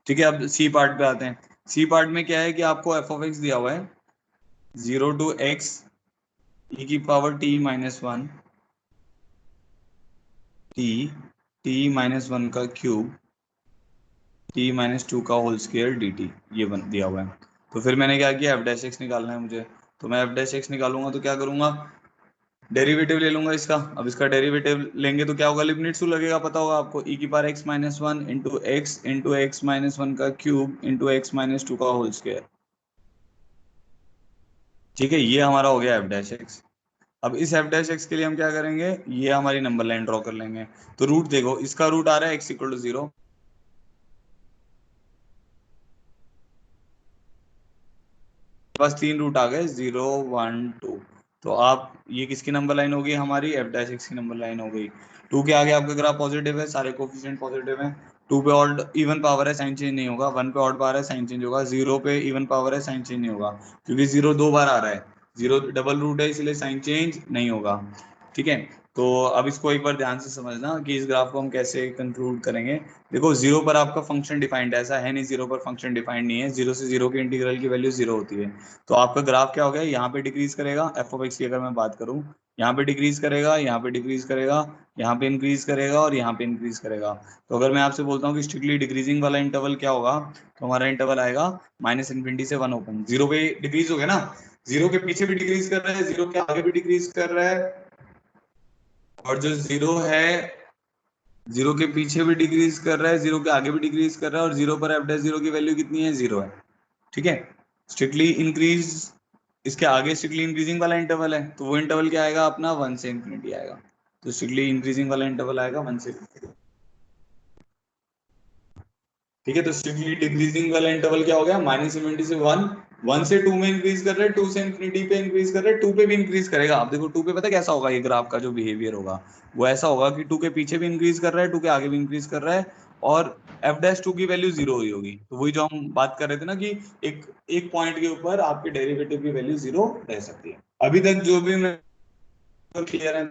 Speaker 1: ठीक है। अब सी पार्ट पे आते हैं। सी पार्ट में क्या है कि आपको एफ ऑफ एक्स दिया हुआ है 0 to x e⁻t−1 t t−1 का क्यूब t−2 का होल स्क्वायर dt, ये बन दिया हुआ है। तो फिर मैंने क्या किया, एफ डैश एक्स निकालना है मुझे, तो मैं एफ डैश एक्स निकालूंगा तो क्या करूंगा, डेरिवेटिव ले लूंगा इसका। अब इसका डेरिवेटिव लेंगे तो क्या होगा, लिबनिट्ज़ लगेगा, पता होगा आपको, e⁻x−1 इंटू x−1 का क्यूब इंटू x−2 का होल स्क्वायर, ठीक है। ये हमारा हो गया एफ डैश एक्स। अब इस एफ डैश एक्स के लिए हम क्या करेंगे, ये हमारी नंबर लाइन ड्रॉ कर लेंगे। तो रूट देखो, इसका रूट आ रहा है x = 0, पास 3 रूट आ गए, 0 1 2। तो आप ये किसकी नंबर लाइन होगी हमारी, एफ डैश एक्स की नंबर लाइन हो गई। 2 के आगे आपका ग्राफ पॉजिटिव है, सारे कोफिशिएंट पॉजिटिव है। 2 पे ऑड इवन पावर है, साइन चेंज नहीं होगा। 1 पे ऑड पावर है, साइन चेंज होगा। 0 पे इवन पावर है, साइन चेंज नहीं होगा, क्योंकि 0 2 बार आ रहा है। 0 डबल रूट है, इसलिए साइन चेंज नहीं होगा। ठीक है, तो अब इसको एक बार ध्यान से समझना कि इस ग्राफ को हम कैसे कंक्लूड करेंगे। देखो 0 पर आपका फंक्शन डिफाइंड है, ऐसा है नहीं 0 पर फंक्शन डिफाइंड नहीं है। 0 से 0 के इंटीग्रल की वैल्यू 0 होती है। तो आपका ग्राफ क्या हो गया, यहाँ पे डिक्रीज करेगा, एफ ऑफ एक्स की अगर मैं बात करूँ, यहाँ पे डिक्रीज करेगा, यहाँ पे डिक्रीज करेगा, यहाँ पे इंक्रीज करेगा और यहाँ पे इंक्रीज करेगा। तो अगर मैं आपसे बोलता हूँ कि स्ट्रिक्टली डिक्रीजिंग वाला इंटरवल क्या होगा, तो हमारा इंटरवल आएगा माइनस इन्फिनिटी से 1 ओपन। 0 पे डिक्रीज हो गया ना, 0 के पीछे भी डिक्रीज कर रहा है, 0 के आगे भी डिक्रीज कर रहा है, और जो 0 है 0 के पीछे भी डिक्रीज कर रहा है, 0 के आगे भी डिक्रीज कर रहा है, और 0 पर एफ डैश 0 की वैल्यू कितनी है, 0 है। ठीक है, स्ट्रिक्टली इंक्रीज, इसके आगे स्ट्रिक्टली इंक्रीजिंग वाला इंटरवल है, तो वो इंटरवल क्या आएगा अपना, 1 से इंफिनिटी आएगा। तो स्ट्रिक्टली इंक्रीजिंग वाला इंटरवल आएगा 1 से। ठीक है, तो स्ट्रिक्टली डिक्रीजिंग वाला इंटरवल क्या हो गया, माइनस इन्फिनिटी से 1। 1 से 2 में इंक्रीज कर रहा है, 2 से इंफिनिटी पे इंक्रीज कर रहा है, 2 पे भी इंक्रीज करेगा। आप देखो 2 पे पता कैसा होगा, ये ग्राफ का जो बिहेवियर होगा वो ऐसा होगा कि 2 के पीछे भी इंक्रीज कर रहा है, 2 के आगे भी इंक्रीज कर रहा है, और एफ डैश 2 की वैल्यू 0 हुई होगी। तो वही जो हम बात कर रहे थे ना कि एक एक पॉइंट के ऊपर आपके डेरिवेटिव की वैल्यू 0 रह सकती है। अभी तक जो भी मैं क्लियर है।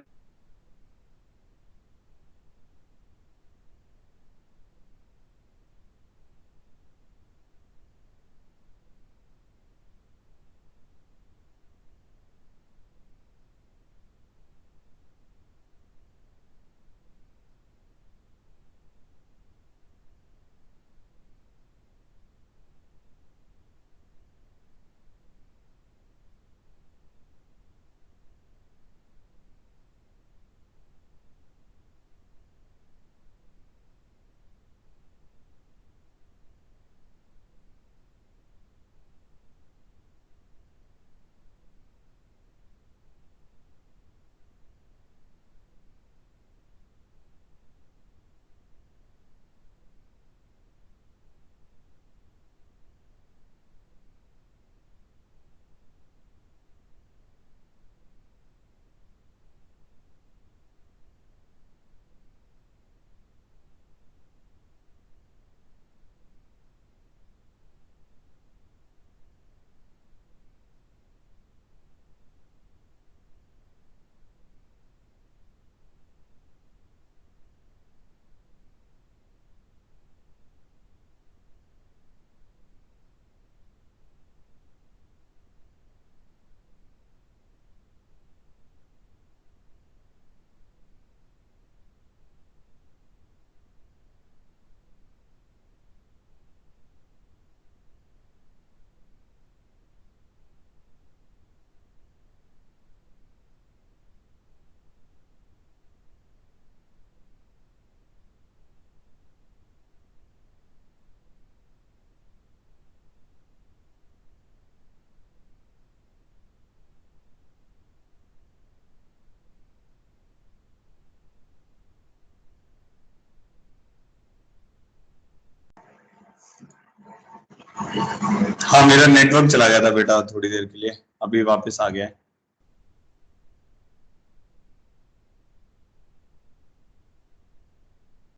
Speaker 1: हाँ, मेरा नेटवर्क चला गया था बेटा थोड़ी देर के लिए, अभी वापस आ गया है।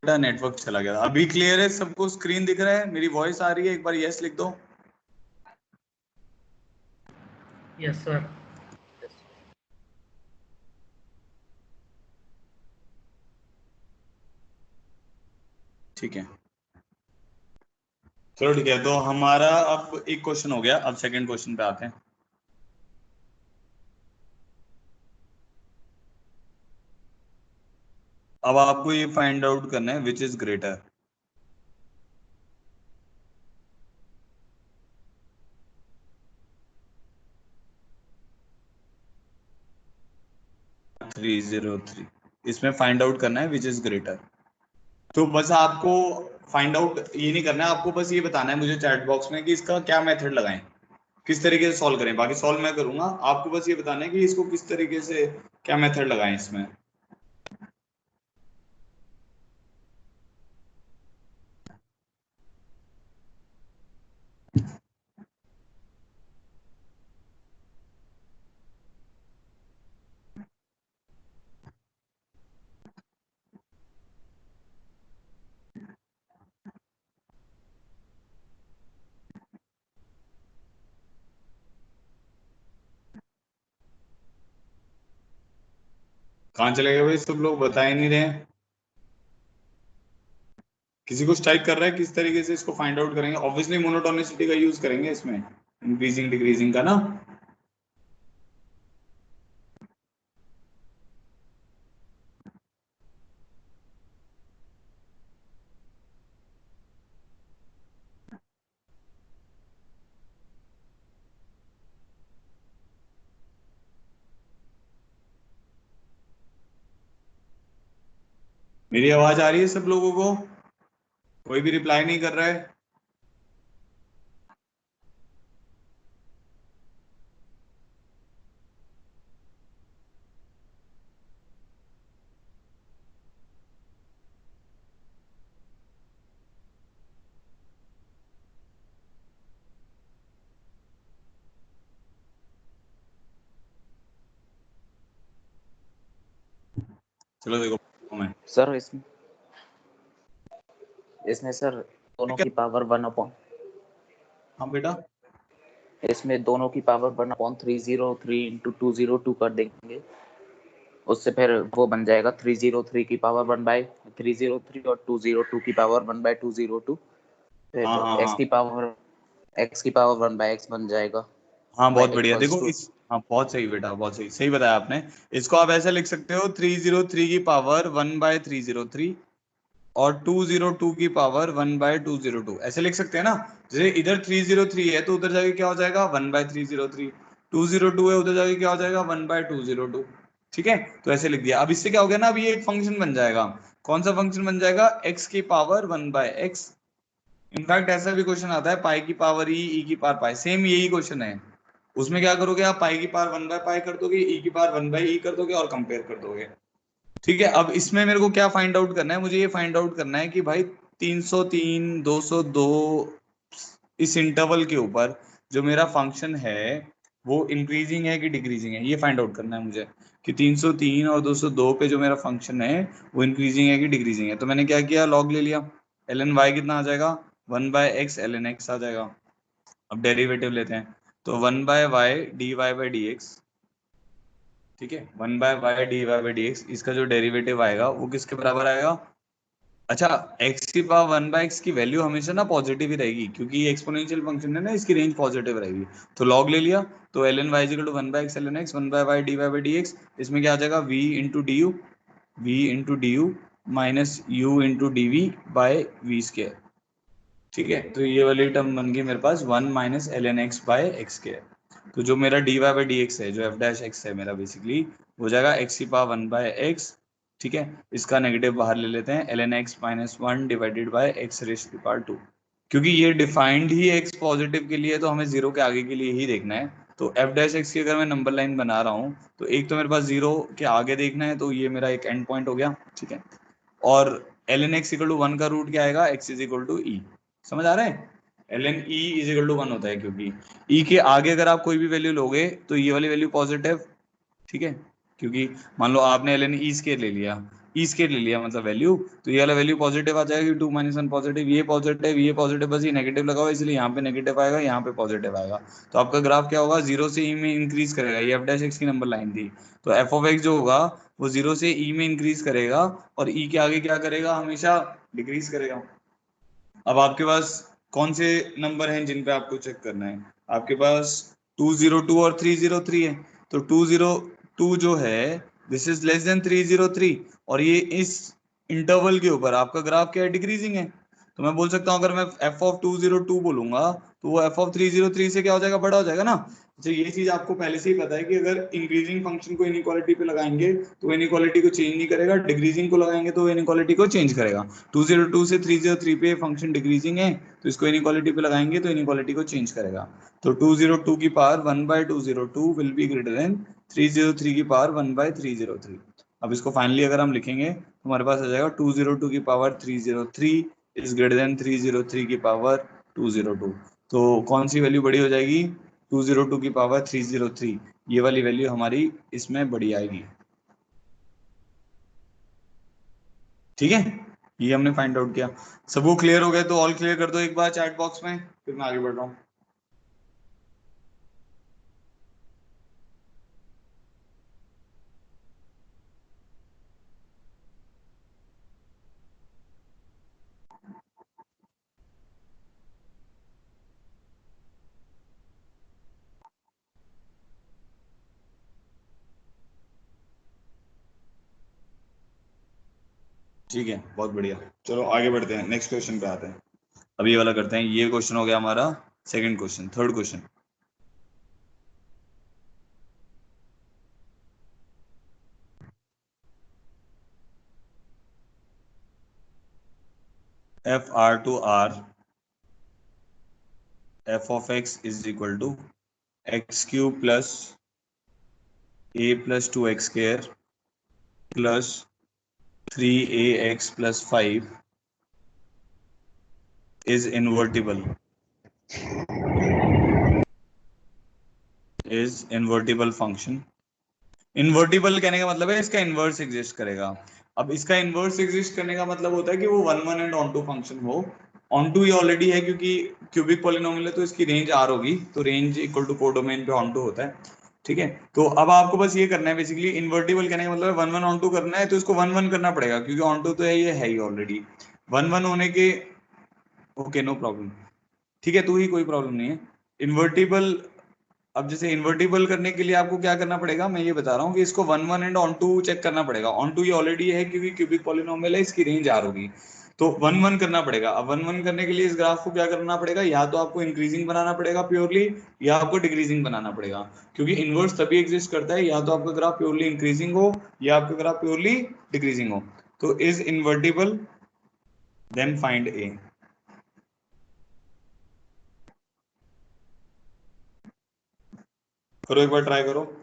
Speaker 1: बेटा नेटवर्क चला गया था, अभी क्लियर है सबको, स्क्रीन दिख रहा है, मेरी वॉइस आ रही है, एक बार यस लिख दो।
Speaker 2: Yes sir.
Speaker 1: ठीक है, चलो ठीक है, तो हमारा अब एक क्वेश्चन हो गया, अब सेकंड क्वेश्चन पे आते हैं। अब आपको ये फाइंड आउट करना है विच इज ग्रेटर। 303, इसमें फाइंड आउट करना है विच इज ग्रेटर। तो बस आपको फाइंड आउट ये नहीं करना है, आपको बस ये बताना है मुझे चैट बॉक्स में कि इसका क्या मेथड लगाएं, किस तरीके से सॉल्व करें। बाकी सॉल्व मैं करूंगा, आपको बस ये बताना है कि इसको किस तरीके से, क्या मेथड लगाएं इसमें। कहाँ चले गए भाई सब लोग, बता ही नहीं रहे हैं। किसी को स्ट्राइक कर रहा है किस तरीके से इसको फाइंड आउट करेंगे? ऑब्वियसली मोनोटोनिसिटी का यूज करेंगे इसमें, इंक्रीजिंग डिक्रीजिंग का ना। मेरी आवाज आ रही है सब लोगों को? कोई भी रिप्लाई नहीं कर रहा है? चलो देखो मैं।
Speaker 3: सर इसमें इसमें सर दोनों की पावर 1/,
Speaker 1: हाँ बेटा।
Speaker 3: इसमें दोनों की पावर 1/303 इंटू 202 कर देंगे, उससे फिर वो बन जाएगा 303 की पावर 1/303 और 202 की पावर 1/202, फिर
Speaker 1: हाँ हाँ हाँ
Speaker 3: x की पावर 1/x बन जाएगा।
Speaker 1: हाँ,
Speaker 3: y
Speaker 1: बहुत बढ़िया।
Speaker 3: इक्वल्स
Speaker 1: देखो
Speaker 3: टू
Speaker 1: इस, हाँ बहुत सही बेटा, बहुत सही, सही बताया आपने। इसको आप ऐसा लिख सकते हो, 303 की पावर 1/303 और 202 की पावर 1/202, ऐसे लिख सकते हैं ना। जैसे इधर 303 है तो उधर जाके क्या हो जाएगा, 1/303। 202 है उधर जाके क्या हो जाएगा, 1/202। ठीक है, तो ऐसे लिख दिया। अब इससे क्या हो गया ना, अब ये एक फंक्शन बन जाएगा। कौन सा फंक्शन बन जाएगा? x की पावर 1/x। इनफैक्ट ऐसा भी क्वेश्चन आता है, पाई की पावर ई की पावर पाई, सेम यही क्वेश्चन है। उसमें क्या करोगे आप, पाई की पावर 1/पाई कर दोगे, ई की पावर 1/ई कर दोगे और कंपेयर कर दोगे। ठीक है, अब इसमें मेरे को क्या फाइंड आउट करना है? मुझे ये फाइंड आउट करना है कि भाई 303, 202, इस इंटरवल के ऊपर जो मेरा फंक्शन है वो इंक्रीजिंग है कि डिक्रीजिंग है, ये फाइंड आउट करना है मुझे। कि 303 और 202 पे जो मेरा फंक्शन है वो इंक्रीजिंग है कि डिक्रीजिंग है। तो मैंने क्या किया, लॉग ले लिया। ln y कितना आ जाएगा, 1/x ln x आ जाएगा। अब डेरिवेटिव लेते हैं, तो 1/y dy/dx। ठीक है, 1/y dy/dx, इसका जो डेरिवेटिव आएगा वो किसके बराबर आएगा? अच्छा, x की पावर 1/x की वैल्यू हमेशा ना पॉजिटिव ही रहेगी, क्योंकि ये एक्सपोनेंशियल फंक्शन है ना, इसकी रेंज पॉजिटिव रहेगी। तो लॉग ले लिया, तो ln y equal to 1/x ln x, 1/y dy/dx। इसमें क्या आ जाएगा, v into d u, v into d u minus u into d v by v square. ठीक है, तो ये वाली टर्म बन गई मेरे पास 1 minus ln x by x square. तो जो मेरा dy/dx है, जो f डैश x है मेरा, बेसिकली हो जाएगा x की पावर 1/x। ठीक है, इसका नेगेटिव बाहर ले लेते हैं, ln x minus 1 divided by x raise to power 2। क्योंकि ये डिफाइंड ही x पॉजिटिव के लिए, तो हमें जीरो के आगे के लिए ही देखना है। तो f डैश x की अगर मैं नंबर लाइन बना रहा हूँ, तो एक तो मेरे पास जीरो के आगे देखना है, तो ये मेरा एक एंड पॉइंट हो गया। ठीक है, और ln x इक्वल टू 1 का रूट क्या आएगा, x is equal to e. समझ आ रहा है? ln e is equal to 1 होता है, क्योंकि e के आगे अगर आप कोई भी वैल्यू लोगे तो ये वाली वैल्यू पॉजिटिव। ठीक है, क्योंकि मान लो आपने ln e स्केयर ले लिया, ई स्केयर ले लिया मतलब वैल्यू, तो ये वाला वैल्यू पॉजिटिव आ जाएगी। 2 माइनस 1 पॉजिटिव, ये पॉजिटिव, ये पॉजिटिव, बस ये नेगेटिव लगा हुआ, इसलिए यहाँ पे नेगेटिव आएगा, यहाँ पे पॉजिटिव आएगा। तो आपका ग्राफ क्या होगा, जीरो से ई में इंक्रीज करेगा। ये एफ डैश एक्स की नंबर लाइन थी, तो एफ ऑफ एक्स जो होगा वो जीरो से ई में इंक्रीज करेगा, और ई के आगे क्या करेगा, हमेशा डिक्रीज करेगा। अब आपके पास कौन से नंबर हैं जिन पे आपको चेक करना है? आपके पास 202 और 303 है। तो 202 जो है, दिस इज लेस देन 303, और ये इस इंटरवल के ऊपर आपका ग्राफ क्या है, डिक्रीजिंग है। तो मैं बोल सकता हूँ, अगर मैं एफ ऑफ 202 बोलूंगा, तो वो एफ ऑफ 303 से क्या हो जाएगा, बड़ा हो जाएगा ना। अच्छा, ये चीज आपको पहले से ही पता है कि अगर इंक्रीजिंग फंक्शन को इनइक्वालिटी पे लगाएंगे तो इनइक्वालिटी को चेंज नहीं करेगा, डिक्रीजिंग को लगाएंगे तो इनइक्वालिटी को चेंज करेगा। 202 से 303 पे फंक्शन डिक्रीजिंग है, तो इसको इनइक्वालिटी पे लगाएंगे तो इनइक्वालिटी को चेंज करेगा। तो 202 की power 1/202 will be greater then 303 की पावर 1/303। अब इसको फाइनली अगर हम लिखेंगे तो हमारे पास आ जाएगा 202 की पावर 303 इज ग्रेटर देन 303 की पावर 202। तो कौन सी वैल्यू बड़ी हो जाएगी, 202 की पावर 303, ये वाली वैल्यू हमारी इसमें बड़ी आएगी। ठीक है, ये हमने फाइंड आउट किया। सबको क्लियर हो गया तो ऑल क्लियर कर दो एक बार चैट बॉक्स में, फिर मैं आगे बढ़ रहा हूँ। ठीक है, बहुत बढ़िया। चलो आगे बढ़ते हैं, नेक्स्ट क्वेश्चन पे आते हैं। अभी ये वाला करते हैं, ये क्वेश्चन हो गया हमारा second question. Third question, f R to R f of x is equal to x cube plus a plus 2x square plus 3ax plus 5 is invertible function। Invertible कहने का मतलब है इसका इनवर्स एग्जिस्ट करेगा। अब इसका इनवर्स एग्जिस्ट करने का मतलब होता है कि वो one one and onto function हो। ऑन टू ये ऑलरेडी है क्योंकि क्यूबिक पॉलिनोमियल है, तो इसकी रेंज आर होगी, तो रेंज इक्वल टू कोडोमेन पे ऑन टू होता है। ठीक है, तो अब आपको बस ये करना है, बेसिकली इन्वर्टिबल कहने का मतलब वन वन ऑन टू करना है, तो इसको वन वन करना पड़ेगा क्योंकि ऑन टू तो है, ये है ही ऑलरेडी वन वन होने के। ओके, नो प्रॉब्लम, ठीक है, तो ही कोई प्रॉब्लम नहीं है। इन्वर्टिबल, अब जैसे इन्वर्टिबल करने के लिए आपको क्या करना पड़ेगा, मैं ये बता रहा हूँ कि इसको one one and onto check करना पड़ेगा। ऑन टू ये ऑलरेडी है क्योंकि क्यूबिक पॉलिनोमियल है, इसकी रेंज आर होगी, तो वन वन करना पड़ेगा। अब वन वन करने के लिए इस ग्राफ को क्या करना पड़ेगा, या तो आपको इंक्रीजिंग बनाना पड़ेगा प्योरली, या आपको डिक्रीजिंग बनाना पड़ेगा। क्योंकि इनवर्स तभी एग्जिस्ट करता है या तो आपका ग्राफ प्योरली इंक्रीजिंग हो या आपका ग्राफ प्योरली डिक्रीजिंग हो। तो इज इन्वर्टिबल देन फाइंड ए। करो, एक बार ट्राई करो।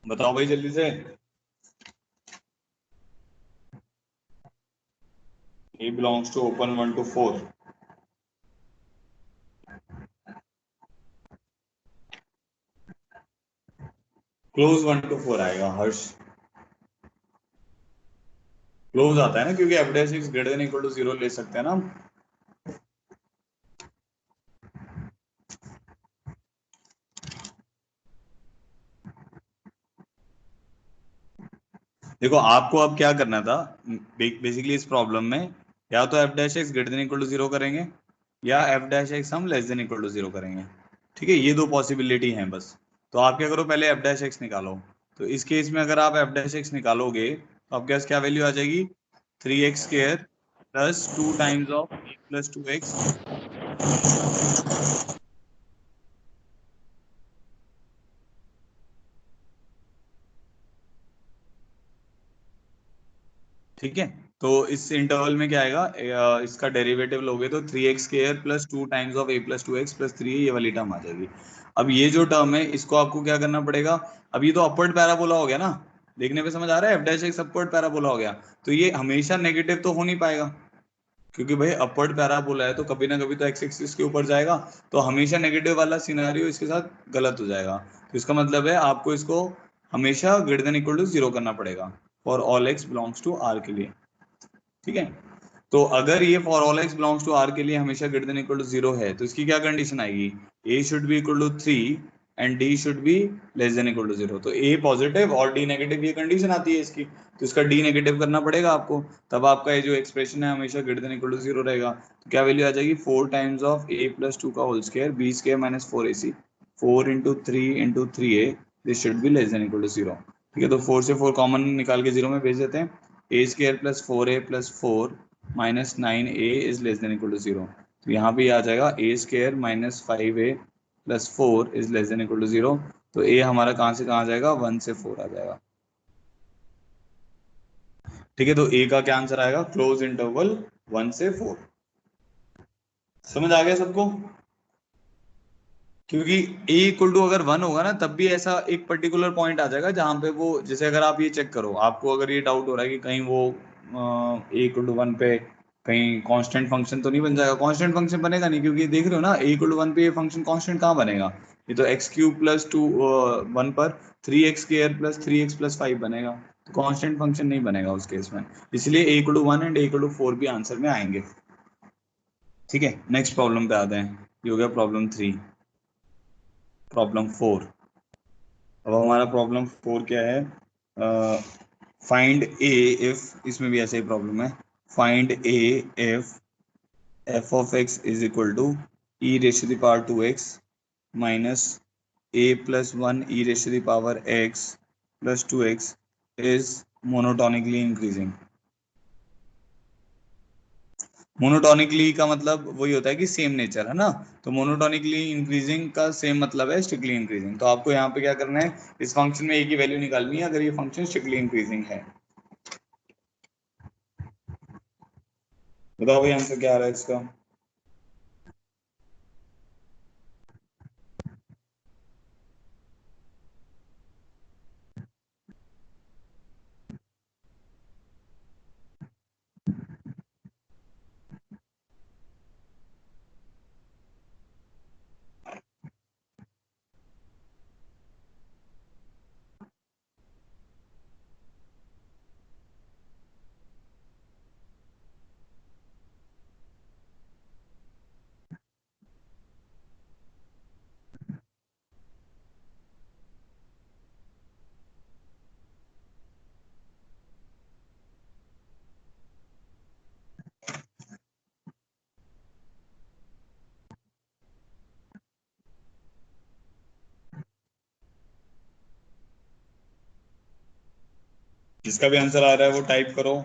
Speaker 1: बताओ भाई जल्दी से। A belongs to open 1 to 4। Close 1 to 4 आएगा हर्ष। क्लोज आता है ना, क्योंकि f dash is greater than equal to 0 ले सकते हैं ना हम। देखो आपको अब क्या करना था, बेसिकली इस प्रॉब्लम में या तो f dash x greater than equal to 0 करेंगे, या एफ डैश एक्स हम लेस देन इक्वल टू 0 करेंगे। ठीक है, ये दो पॉसिबिलिटी हैं बस। तो आप क्या करो, पहले एफ डैश एक्स निकालो। तो इस केस में अगर आप एफ डैश एक्स निकालोगे तो आपके पास क्या वैल्यू आ जाएगी, 3x square plus 2 times of A plus 2x। ठीक है, तो इस इंटरवल में क्या आएगा, इसका डेरिवेटिव लोगे तो 3x square plus 2 times of a plus 2x plus 3, ये वाली टर्म आ जाएगी। अब ये जो टर्म है इसको आपको क्या करना पड़ेगा, अब ये तो अपवर्ड पैराबोला हो गया ना, देखने पे समझ आ रहा है, f dash x upward parabola हो गया, तो ये हमेशा नेगेटिव तो हो नहीं पाएगा, क्योंकि भाई अपवर्ड पैराबोला है तो कभी ना कभी तो एक्स एक्सिस के ऊपर जाएगा, तो हमेशा नेगेटिव वाला सिनेरियो इसके साथ गलत हो जाएगा। तो इसका मतलब है आपको इसको हमेशा ग्रेटर देन इक्वल टू 0 करना पड़ेगा for all x belongs to R के लिए। ठीक है, तो अगर ये for all x belongs to R के लिए हमेशा ग्रेटर देन इक्वल टू 0 है, तो इसकी क्या कंडीशन आएगी, a should be equal to 3 and d should be less than equal to 0। तो a पॉजिटिव और d नेगेटिव, ये कंडीशन आती है इसकी, तो इसका d नेगेटिव करना पड़ेगा आपको, तब आपका ये जो एक्सप्रेशन है हमेशा ग्रेटर देन इक्वल टू 0 रहेगा। तो क्या वैल्यू आ जाएगी, 4 टाइम्स ऑफ a प्लस 2 का whole square b square minus 4ac, 4 into 3 into 3a, this should be less than equal to 0। ठीक है, तो 4 से 4 कॉमन निकाल के 0 में भेज देते हैं। A square plus 4a plus 4 minus 9a is less than equal to 0। तो यहाँ पे आ जाएगा a square minus 5a plus 4 is less than equal to 0। तो ए हमारा कहाँ से कहाँ आ जाएगा, 1 से 4 आ जाएगा। ठीक है, तो ए का क्या आंसर आएगा, क्लोज इंटरवल 1 से 4। समझ आ गया सबको? क्योंकि ए इक्वल टू अगर 1 होगा ना, तब भी ऐसा एक पर्टिकुलर पॉइंट आ जाएगा जहां पे वो, जैसे अगर आप ये चेक करो, आपको अगर ये डाउट हो रहा है कि कहीं वो ए इक्वल टू 1 पे कहीं कांस्टेंट फंक्शन तो नहीं बन जाएगा। कांस्टेंट फंक्शन बनेगा नहीं, क्योंकि देख रहे हो ना ए इक्वल टू 1 पे ये फंक्शन कांस्टेंट कहाँ बनेगा, ये तो एक्स क्यूब प्लस 2 1 पर 3x square plus 3x plus 5 बनेगा, तो कांस्टेंट फंक्शन नहीं बनेगा उस केस में। इसलिए a equal to 1 and a equal to 4 भी आंसर में आएंगे। ठीक है, नेक्स्ट प्रॉब्लम पे आते हैं। ये हो गया प्रॉब्लम 3। प्रॉब्लम 4, अब हमारा प्रॉब्लम 4 क्या है, फाइंड ए इफ, इसमें भी ऐसे ही प्रॉब्लम है, find a if f of x is equal to e raise to the power 2x minus a plus 1 e raise to the power x plus 2x is monotonically increasing. Monotonically का मतलब वही होता है कि same nature है ना, तो monotonically increasing का सेम मतलब है स्ट्रिक्टली इंक्रीजिंग। तो आपको यहाँ पे क्या करना है, इस फंक्शन में ए की वैल्यू निकालनी है अगर ये फंक्शन स्ट्रिक्टली इंक्रीजिंग है। बताओ भाई आंसर क्या आ रहा है इसका। जिसका भी आंसर आ रहा है वो टाइप करो।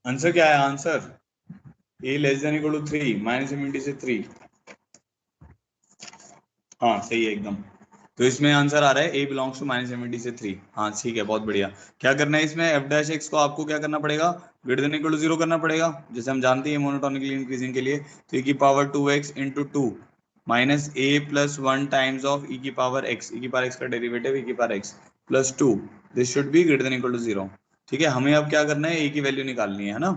Speaker 1: आंसर क्या है, answer a less than equal to 3 minus infinity से 3। हाँ सही है एकदम। तो इसमें आंसर आ रहा है ए बिलोंग्स टू माइनस इनफिनिटी से 3। हाँ ठीक है, बहुत बढ़िया। क्या करना है इसमें, एफ डैश एक्स को आपको क्या करना पड़ेगा, ग्रेटर देन इक्वल टू 0 करना पड़ेगा, जैसे हम जानते हैं मोनोटोनिकली इंक्रीजिंग के लिए। तो e की power 2x into 2 minus a plus 1 times of e की पावर x, e की पावर x का डेरिवेटिव e की power x plus 2, this should be greater than equal to 0। ठीक है, हमें अब क्या करना है, a की वैल्यू निकालनी है ना।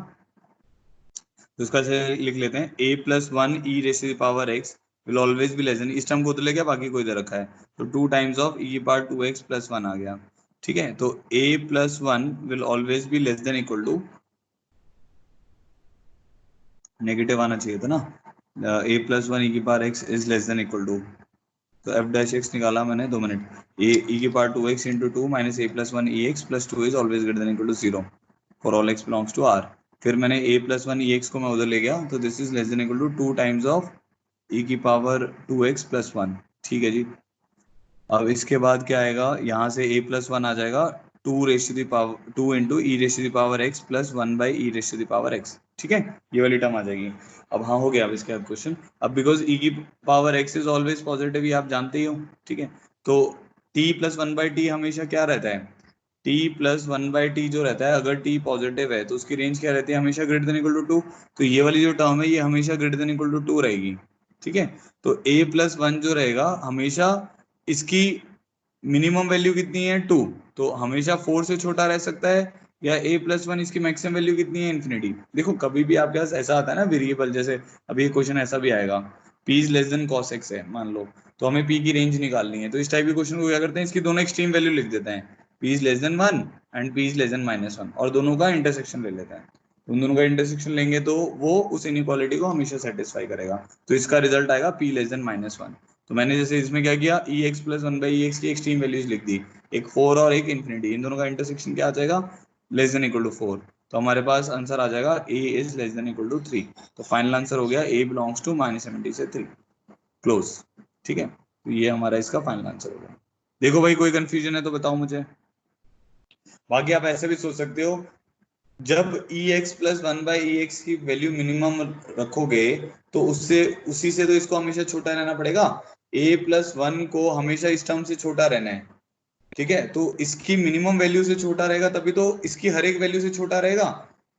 Speaker 1: तो इसका से लिख लेते हैं, a plus 1 e raise to power x will always be less than, इस टर्म को तो ले गया, बाकी कोई दे रखा है, तो 2 टाइम्स ऑफ e की पावर 2x प्लस 1 आ गया। ठीक है, तो a plus 1 will always be less than equal to, negative आना चाहिए था ना, a प्लस 1 e की power x is less than equal to, तो f डैश x निकाला मैंने, 2 मिनट, a e की power 2x into 2 minus a plus 1 e x plus 2 is always greater than equal to 0 for all x belongs to r। फिर मैंने a plus 1 e x को मैं उधर ले गया, तो this is less than equal to 2 times of e की power 2x plus 1। ठीक है जी, अब इसके बाद क्या आएगा, यहाँ से a प्लस 1 आ जाएगा, 2 raise to the power 2 into e raise to the power x plus 1 by e raise to the power x। ठीक है, ये वाली टर्म आ जाएगी। अब हाँ हो गया, अब इसके बाद क्वेश्चन, अब बिकॉज e की power x is always positive, ये आप जानते ही हो। ठीक है, तो t प्लस 1 बाई टी हमेशा क्या रहता है, t प्लस 1/t जो रहता है, अगर t पॉजिटिव है तो उसकी रेंज क्या रहती है, हमेशा ग्रेटर देन इक्वल टू 2। तो ये वाली जो टर्म है ये हमेशा ग्रेटर देन इक्वल टू 2 रहेगी, ठीक है। तो a प्लस 1 जो रहेगा हमेशा इसकी मिनिमम वैल्यू कितनी है 2, तो हमेशा 4 से छोटा रह सकता है, या a प्लस 1 इसकी मैक्सिमम वैल्यू कितनी है, इन्फिनिटी। देखो कभी भी आपके पास ऐसा आता है ना वेरिएबल, जैसे अभी क्वेश्चन ऐसा भी आएगा, p is less then cos x है मान लो, तो हमें p की रेंज निकालनी है, तो इस टाइप के क्वेश्चन को क्या करते हैं, इसकी दोनों एक्सट्रीम वैल्यू लिख देते हैं, p is less then 1 and p is less then -1, और दोनों का इंटरसेक्शन ले लेते हैं। उन दोनों का इंटरसेक्शन लेंगे तो वो उस इनइक्वालिटी को हमेशा सेटिस्फाई करेगा, तो इसका रिजल्ट आएगा p लेस देन -1। तो मैंने जैसे इसमें क्या किया, ई एक्स प्लस 1/e की एक्सट्रीम वैल्यूज लिख दी, एक 4 और एक इन्फिनिटी, इन दोनों का इंटरसेक्शन क्या आ जाएगा, लेस देन इक्वल टू 4। तो हमारे पास आंसर आ जाएगा a is less than equal to 3। तो फाइनल आंसर हो गया a बिलोंग्स टू -70 से 3, क्लोज, ठीक है। तो ये हमारा इसका फाइनल आंसर हो गया। देखो भाई कोई कंफ्यूजन है तो बताओ मुझे। बाकी आप ऐसे भी सोच सकते हो, जब ई एक्स प्लस 1/e की वैल्यू मिनिमम रखोगे तो उससे उसी से तो इसको हमेशा छोटा रहना पड़ेगा, a प्लस 1 को हमेशा इस टर्म से छोटा रहना है, ठीक है। तो इसकी मिनिमम वैल्यू से छोटा रहेगा तभी तो इसकी हर एक वैल्यू से छोटा रहेगा।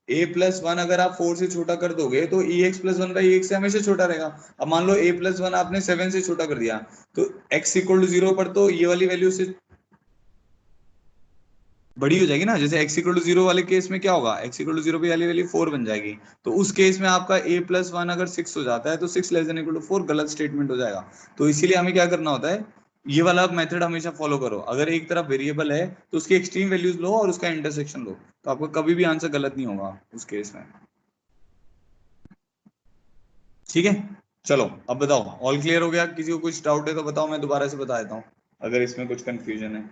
Speaker 1: a प्लस 1 अगर आप 4 से छोटा कर दोगे तो ई एक्स प्लस 1/e से हमेशा छोटा रहेगा। अब मान लो a प्लस 1 आपने 7 से छोटा कर दिया, तो x इक्वल टू 0 पर तो ये वाली वैल्यू से बड़ी हो जाएगी ना, जैसे x इक्वल टू 0 वाले केस में क्या होगा, x इक्वल टू 0 पे वाली वैल्यू 4 बन जाएगी, तो उस केस में आपका a प्लस 1 अगर 6 हो जाता है तो 6 लेस देन इक्वल टू 4 गलत स्टेटमेंट हो जाएगा। तो इसीलिए हमें क्या करना होता है, ये वाला मेथड हमेशा फॉलो करो, अगर एक तरफ वेरिएबल है तो उसकी एक्सट्रीम वैल्यूज लो और उसका इंटरसेक्शन लो, तो आपको कभी भी आंसर गलत नहीं होगा उस केस में, ठीक है। चलो अब बताओ, ऑल क्लियर हो गया, किसी को कुछ डाउट है तो बताओ, मैं दोबारा से बता देता हूँ अगर इसमें कुछ कंफ्यूजन है।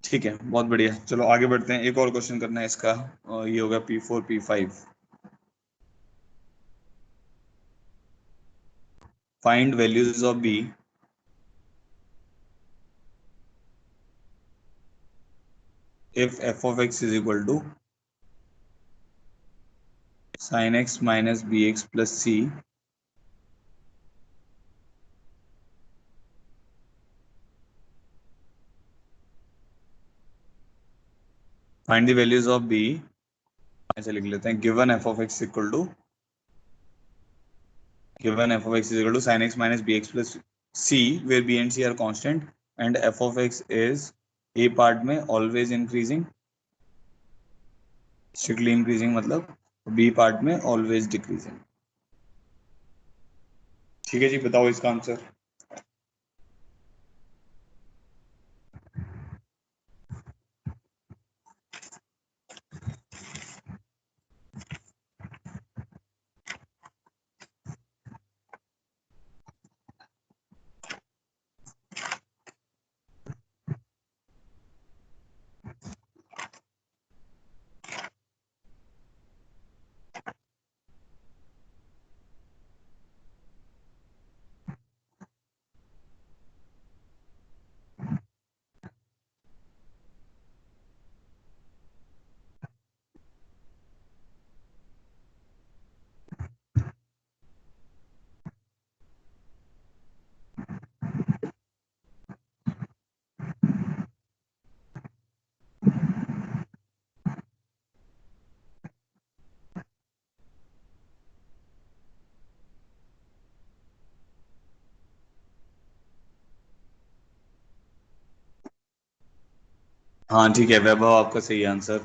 Speaker 1: ठीक है, बहुत बढ़िया, चलो आगे बढ़ते हैं, एक और क्वेश्चन करना है इसका, और ये होगा P4 P5। Find values of b if f of x is equal to sin x minus bx plus c find the values of b, ऐसे लिख लेते हैं, given f of x equal to given f of x is equal to sin x minus bx plus c where b and c are constant and f of x is a part में always increasing, strictly increasing मतलब, b part में always decreasing। ठीक है जी, बताओ इसका answer. हाँ ठीक है वैभव, आपका सही आंसर,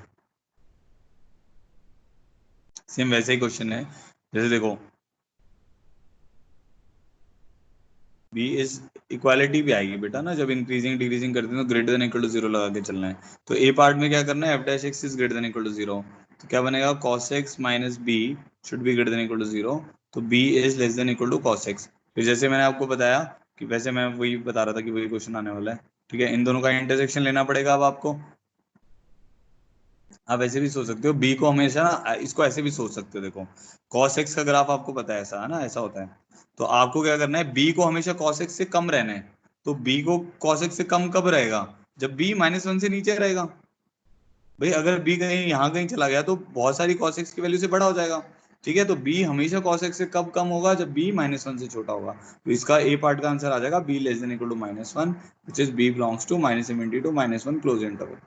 Speaker 1: सेम वैसे ही क्वेश्चन है, जैसे देखो बी इज इक्वालिटी भी आएगी बेटा ना, जब इंक्रीजिंग डिक्रीजिंग करते हैं तो ग्रेटर देन इक्वल टू 0 लगा के चलना है। तो ए पार्ट में क्या करना है, f dash x is greater than equal to 0, तो क्या बनेगा, cos x minus b should be greater than equal to 0, तो b is less than equal to cos x। फिर जैसे मैंने आपको बताया कि वैसे मैं वही बता रहा था कि वही क्वेश्चन आने वाला है, ठीक है, इन दोनों का इंटरसेक्शन लेना पड़ेगा अब आपको। आप ऐसे भी सोच सकते हो बी को हमेशा ना, इसको ऐसे भी सोच सकते हो, देखो cos x का ग्राफ आपको पता है, ऐसा है ना, ऐसा होता है, तो आपको क्या करना है, बी को हमेशा cos x से कम रहना है। तो बी को cos x से कम कब रहेगा, जब बी -1 से नीचे रहेगा। भाई अगर बी कहीं यहाँ कहीं चला गया तो बहुत सारी cos x की वैल्यू से बड़ा हो जाएगा, ठीक है, तो b हमेशा cos x से कब कम होगा, जब b -1 से छोटा होगा। तो इसका a पार्ट का आंसर आ जाएगा b less than equal to -1 which is b belongs to -m × -1 close interval.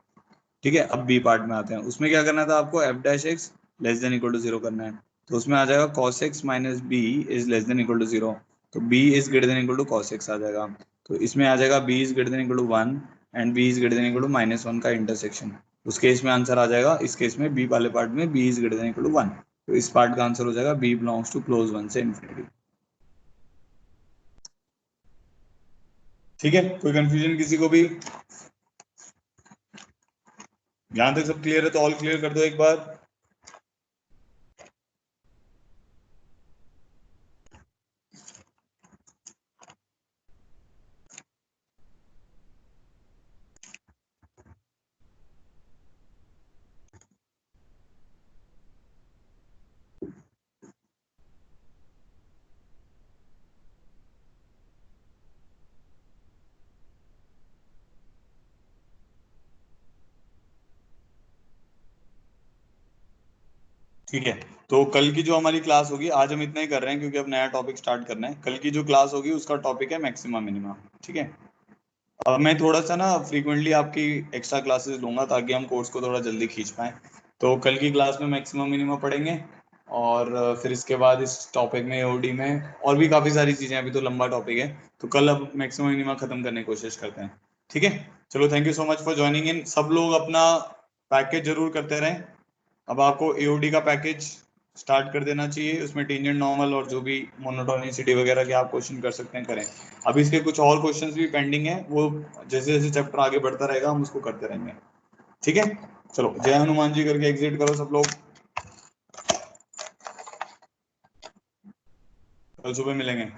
Speaker 1: ठीक है, अब b पार्ट में आते हैं। उसमें क्या करना था आपको, f dash x less than equal to 0 करना है। तो उसमें आ जाएगा cos x minus b is less than equal to 0, तो b is greater than equal to cos x आ जाएगा। तो इसमें आ जाएगा b is greater than equal to 1 and b is greater than equal to -1 का इंटरसेक्शन। उस case में आंसर आ जाएगा, इस केस में b वाले पार्ट में b is greater than equal to 1, तो इस पार्ट का आंसर हो जाएगा b बिलोंग्स टू क्लोज 1 से इंफिनिटी। ठीक है, कोई कंफ्यूजन किसी को भी? यहां तक सब क्लियर है तो ऑल क्लियर कर दो एक बार। ठीक है, तो कल की जो हमारी क्लास होगी, आज हम इतना ही कर रहे हैं क्योंकि अब नया टॉपिक स्टार्ट करना है। कल की जो क्लास होगी उसका टॉपिक है मैक्सिमा मिनिमा। ठीक है, अब मैं थोड़ा सा ना फ्रीक्वेंटली आपकी एक्स्ट्रा क्लासेस लूंगा ताकि हम कोर्स को थोड़ा जल्दी खींच पाएं। तो कल की क्लास में मैक्सिमा मिनिमा पढ़ेंगे और फिर इसके बाद इस टॉपिक में एओडी में और भी काफ़ी सारी चीज़ें, अभी तो लंबा टॉपिक है। तो कल अब मैक्सिमा मिनिमा ख़त्म करने की कोशिश करते हैं। ठीक है, चलो, thank you so much for joining in. सब लोग अपना पैकेज जरूर करते रहें। अब आपको एओडी का पैकेज स्टार्ट कर देना चाहिए, उसमें टेंजेंट नॉर्मल और जो भी मोनोटोनिसिटी वगैरह के आप क्वेश्चन कर सकते हैं करें। अभी इसके कुछ और क्वेश्चंस भी पेंडिंग है, वो जैसे जैसे चैप्टर आगे बढ़ता रहेगा हम उसको करते रहेंगे। ठीक है, चलो, जय हनुमान जी करके एग्जिट करो सब लोग। कल सुबह मिलेंगे।